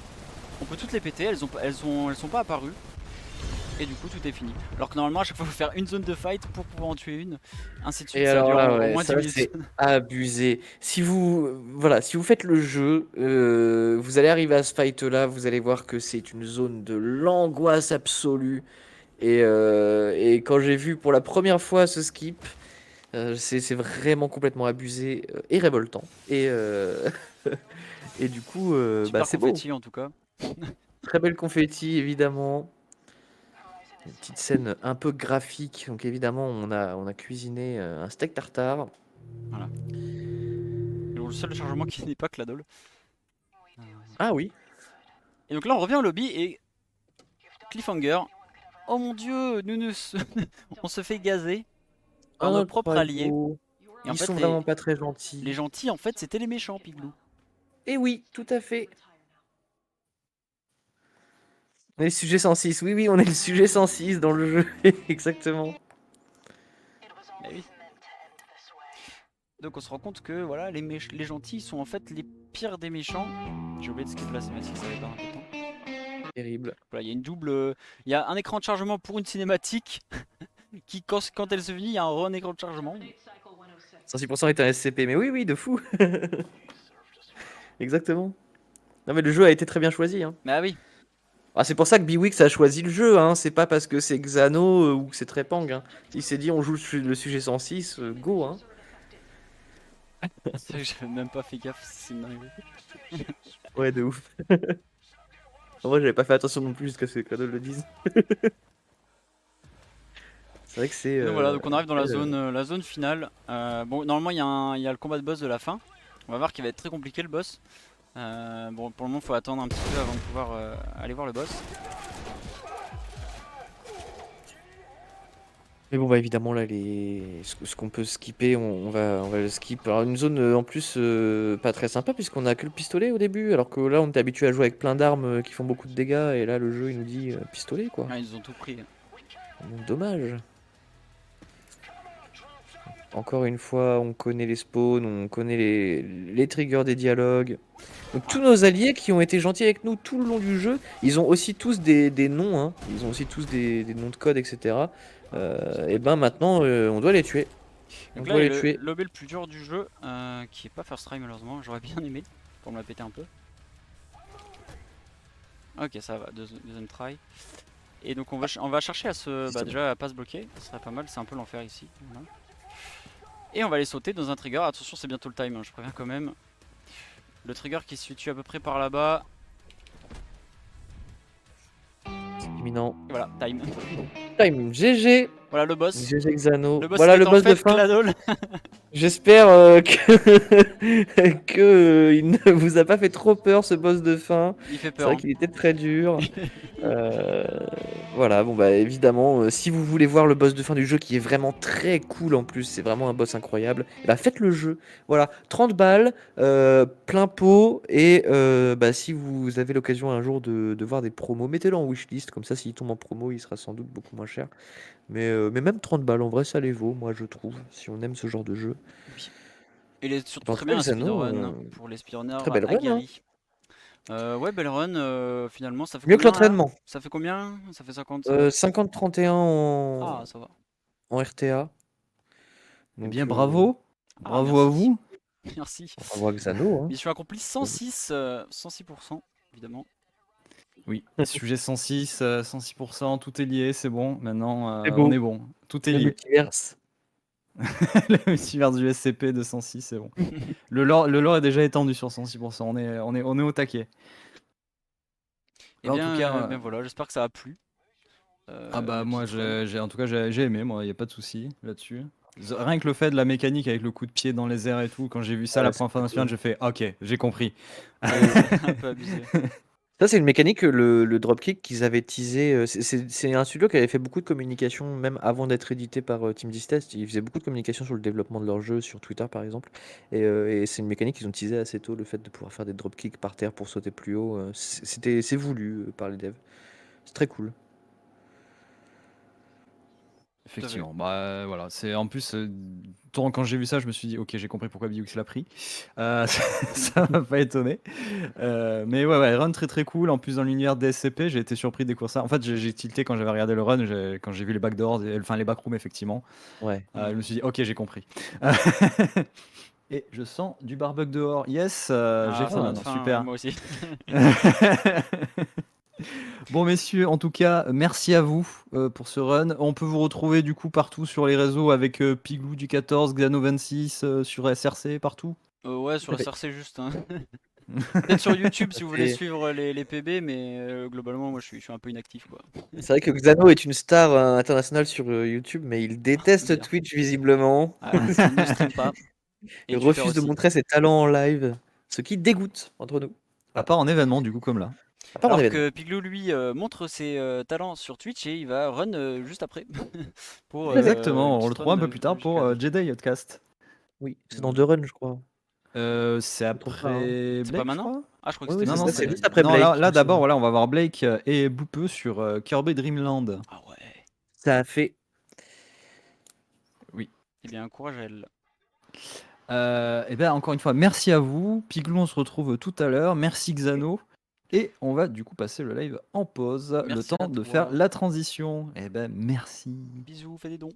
On peut toutes les péter, elles sont pas apparues. Et du coup tout est fini. Alors que normalement à chaque fois il faut faire une zone de fight pour pouvoir en tuer une. Ainsi de suite, Et ça alors dure là, au ouais, moins 10 ça minutes. c'est abusé. Si vous, voilà, si vous faites le jeu, vous allez arriver à ce fight là, vous allez voir que c'est une zone de l'angoisse absolue. Et quand j'ai vu pour la première fois ce skip, c'est vraiment complètement abusé et révoltant. Et du coup, bah, Super c'est beau. confetti en tout cas. Très belle confetti, évidemment. Une petite scène un peu graphique. Donc évidemment, on a cuisiné un steak tartare. Voilà. Et donc, le seul chargement qui n'est pas Cladol. Euh, Ah oui. Et donc là on revient au lobby et cliffhanger. Oh mon dieu, on se fait gazer par nos propres alliés. Incroyable. Et en Ils fait sont vraiment pas très gentils. les gentils en fait c'était les méchants Piglou. Et oui, tout à fait. On est le sujet 106. Oui, oui, on est le sujet 106 dans le jeu. Exactement. Bah oui. Donc on se rend compte que voilà les gentils sont en fait les pires des méchants. J'ai oublié de skip la cinématique, ça va pas un peu de temps. Terrible. Voilà, il y a une double. Il y a un écran de chargement pour une cinématique qui, quand elle se finit, il y a un écran de chargement. 106% est un SCP. Mais oui, oui, de fou. Exactement. Non, mais le jeu a été très bien choisi. Hein. Mais ah oui, Ah, c'est pour ça que Biwix a choisi le jeu. Hein. C'est pas parce que c'est Xano ou que c'est Trepang. Hein. Il s'est dit on joue le sujet 106, go. Hein. c'est vrai que j'avais même pas fait gaffe, c'est une dinguerie. Ouais, de ouf. En vrai, j'avais pas fait attention non plus jusqu'à ce que Crado le dise. C'est vrai que c'est. Et donc voilà, donc on arrive dans euh, la zone finale. Bon, normalement il y a le combat de boss de la fin. On va voir qu'il va être très compliqué le boss. Bon, pour le moment, faut attendre un petit peu avant de pouvoir aller voir le boss. Mais bon, bah évidemment, là, ce qu'on peut skipper, on va le skip. Alors, une zone en plus pas très sympa, puisqu'on a que le pistolet au début, alors que là, on est habitué à jouer avec plein d'armes qui font beaucoup de dégâts, et là, le jeu, il nous dit pistolet, quoi. Ah, ils ont tout pris. Donc, dommage. Encore une fois, on connaît les spawns, on connaît les triggers des dialogues. Donc, tous nos alliés qui ont été gentils avec nous tout le long du jeu, ils ont aussi tous des noms, hein. Ils ont aussi tous des noms de code, etc. Et ben maintenant, on doit les tuer. On Donc là, doit il y les a tuer. le lobby le plus dur du jeu, qui est pas first try malheureusement. J'aurais bien aimé pour me la péter un peu. Ok, ça va, deuxième try. Et donc on va chercher à se, bah, déjà à pas se bloquer, ce serait pas mal, c'est un peu l'enfer ici. Voilà. Et on va aller sauter dans un trigger. Attention, c'est bientôt le time, hein, je préviens quand même. Le trigger qui se situe à peu près par là-bas. Imminent. Et voilà, time. Time. GG. Voilà le boss. GG Xano. Le boss Voilà il le est en boss de fait fin. Cladol. J'espère que il ne vous a pas fait trop peur ce boss de fin. Il fait C'est peur. vrai Hein. qu'il était très dur. Euh, Voilà, bon bah évidemment, si vous voulez voir le boss de fin du jeu qui est vraiment très cool en plus, c'est vraiment un boss incroyable, eh bah faites le jeu. Voilà, 30 balles, plein pot, et bah, si vous avez l'occasion un jour de voir des promos, mettez-le en wishlist, comme ça s'il tombe en promo, il sera sans doute beaucoup moins cher. Mais même 30 balles, en vrai, ça les vaut, moi je trouve, si on aime ce genre de jeu. Oui. Il est surtout En très tout cas, bien un Xano, speedrun pour les speedrunners très belle run, hein. aguerris. Ouais, belle run, finalement, ça fait Mieux que combien là? l'entraînement. Ça fait combien? Ça fait 50, ça fait... 50-31 Ah, ça va. en RTA. Eh Donc, bien, bravo. Ah, Bravo à merci. vous. Merci. bravo à Xano, hein. Mission accomplie 106, 106%, évidemment. Oui, sujet 106, 106%, tout est lié, c'est bon. Maintenant, C'est on beau. est bon. Tout est Le lié. multiverse. Le multivers du SCP de 106, c'est bon. Le lore est déjà étendu sur 106%. On est au taquet. Et Bah, en bien, tout cas, ben voilà, j'espère que ça a plu. ah bah le moi, petit run. en tout cas, j'ai aimé, moi, il n'y a pas de souci là-dessus. Rien que le fait de la mécanique avec le coup de pied dans les airs et tout, quand j'ai vu ça Ouais, la c'est première fois dans très ce cool. j'ai fait ok, j'ai compris. Un peu abusé. Ça, c'est une mécanique, le dropkick qu'ils avaient teasé. C'est un studio qui avait fait beaucoup de communication, même avant d'être édité par Team Distest. Ils faisaient beaucoup de communication sur le développement de leur jeu, sur Twitter par exemple. Et c'est une mécanique qu'ils ont teasé assez tôt, le fait de pouvoir faire des dropkicks par terre pour sauter plus haut. C'est voulu par les devs. C'est très cool. Effectivement, bah voilà, c'est en plus, quand j'ai vu ça, je me suis dit ok, j'ai compris pourquoi Biox l'a pris. Ça m'a pas étonné. Mais ouais, run très très cool. En plus, dans l'univers DSCP, j'ai été surpris de découvrir ça. En fait, j'ai tilté quand j'avais regardé le run, quand j'ai vu les backdoors, enfin les backrooms, effectivement. Ouais. Je me suis dit, ok, j'ai compris. Et je sens du barbecue dehors. Yes, j'ai Ah, faim ça donne maintenant, faim, super. moi aussi. Bon, messieurs, en tout cas, merci à vous pour ce run. On peut vous retrouver du coup partout sur les réseaux avec Piglou du 14, Xano26, sur SRC, partout. Ouais, sur Tout à fait. SRC juste, hein. Peut-être sur YouTube si vous voulez Et suivre les PB, mais globalement, moi je suis un peu inactif, quoi. c'est vrai que Xano est une star internationale sur YouTube, mais il Faut déteste dire. Twitch visiblement. Ah, il ne stream pas. Et Il Twitter refuse de aussi. montrer ses talents en live, ce qui dégoûte entre nous. À part en événement, du coup, comme là. À part en Alors événement. que Piglou, lui, montre ses talents sur Twitch et il va run juste après. Pour Exactement, une on le petite retrouve un run peu plus tard pour jusqu'à. Jedi Outcast. Oui, c'est dans Voilà. 2 runs, je crois. C'est Je me trompe pas, hein. après C'est pas Blake, je maintenant? crois. Ah, je crois que Oui, c'était oui, Non, c'est non, ça, maintenant, c'est mais. juste après non, Blake, là il me d'abord, semble. voilà, on va voir Blake et Boupeux sur Kirby Dreamland. Ah ouais. Ça a fait. Oui. Eh bien, courage à elle. Et bien, encore une fois, merci à vous. Piglou, on se retrouve tout à l'heure. Merci Xano. Et on va du coup passer le live en pause, le Merci à temps de faire toi. la transition. Et ben, merci. Bisous, fais des dons.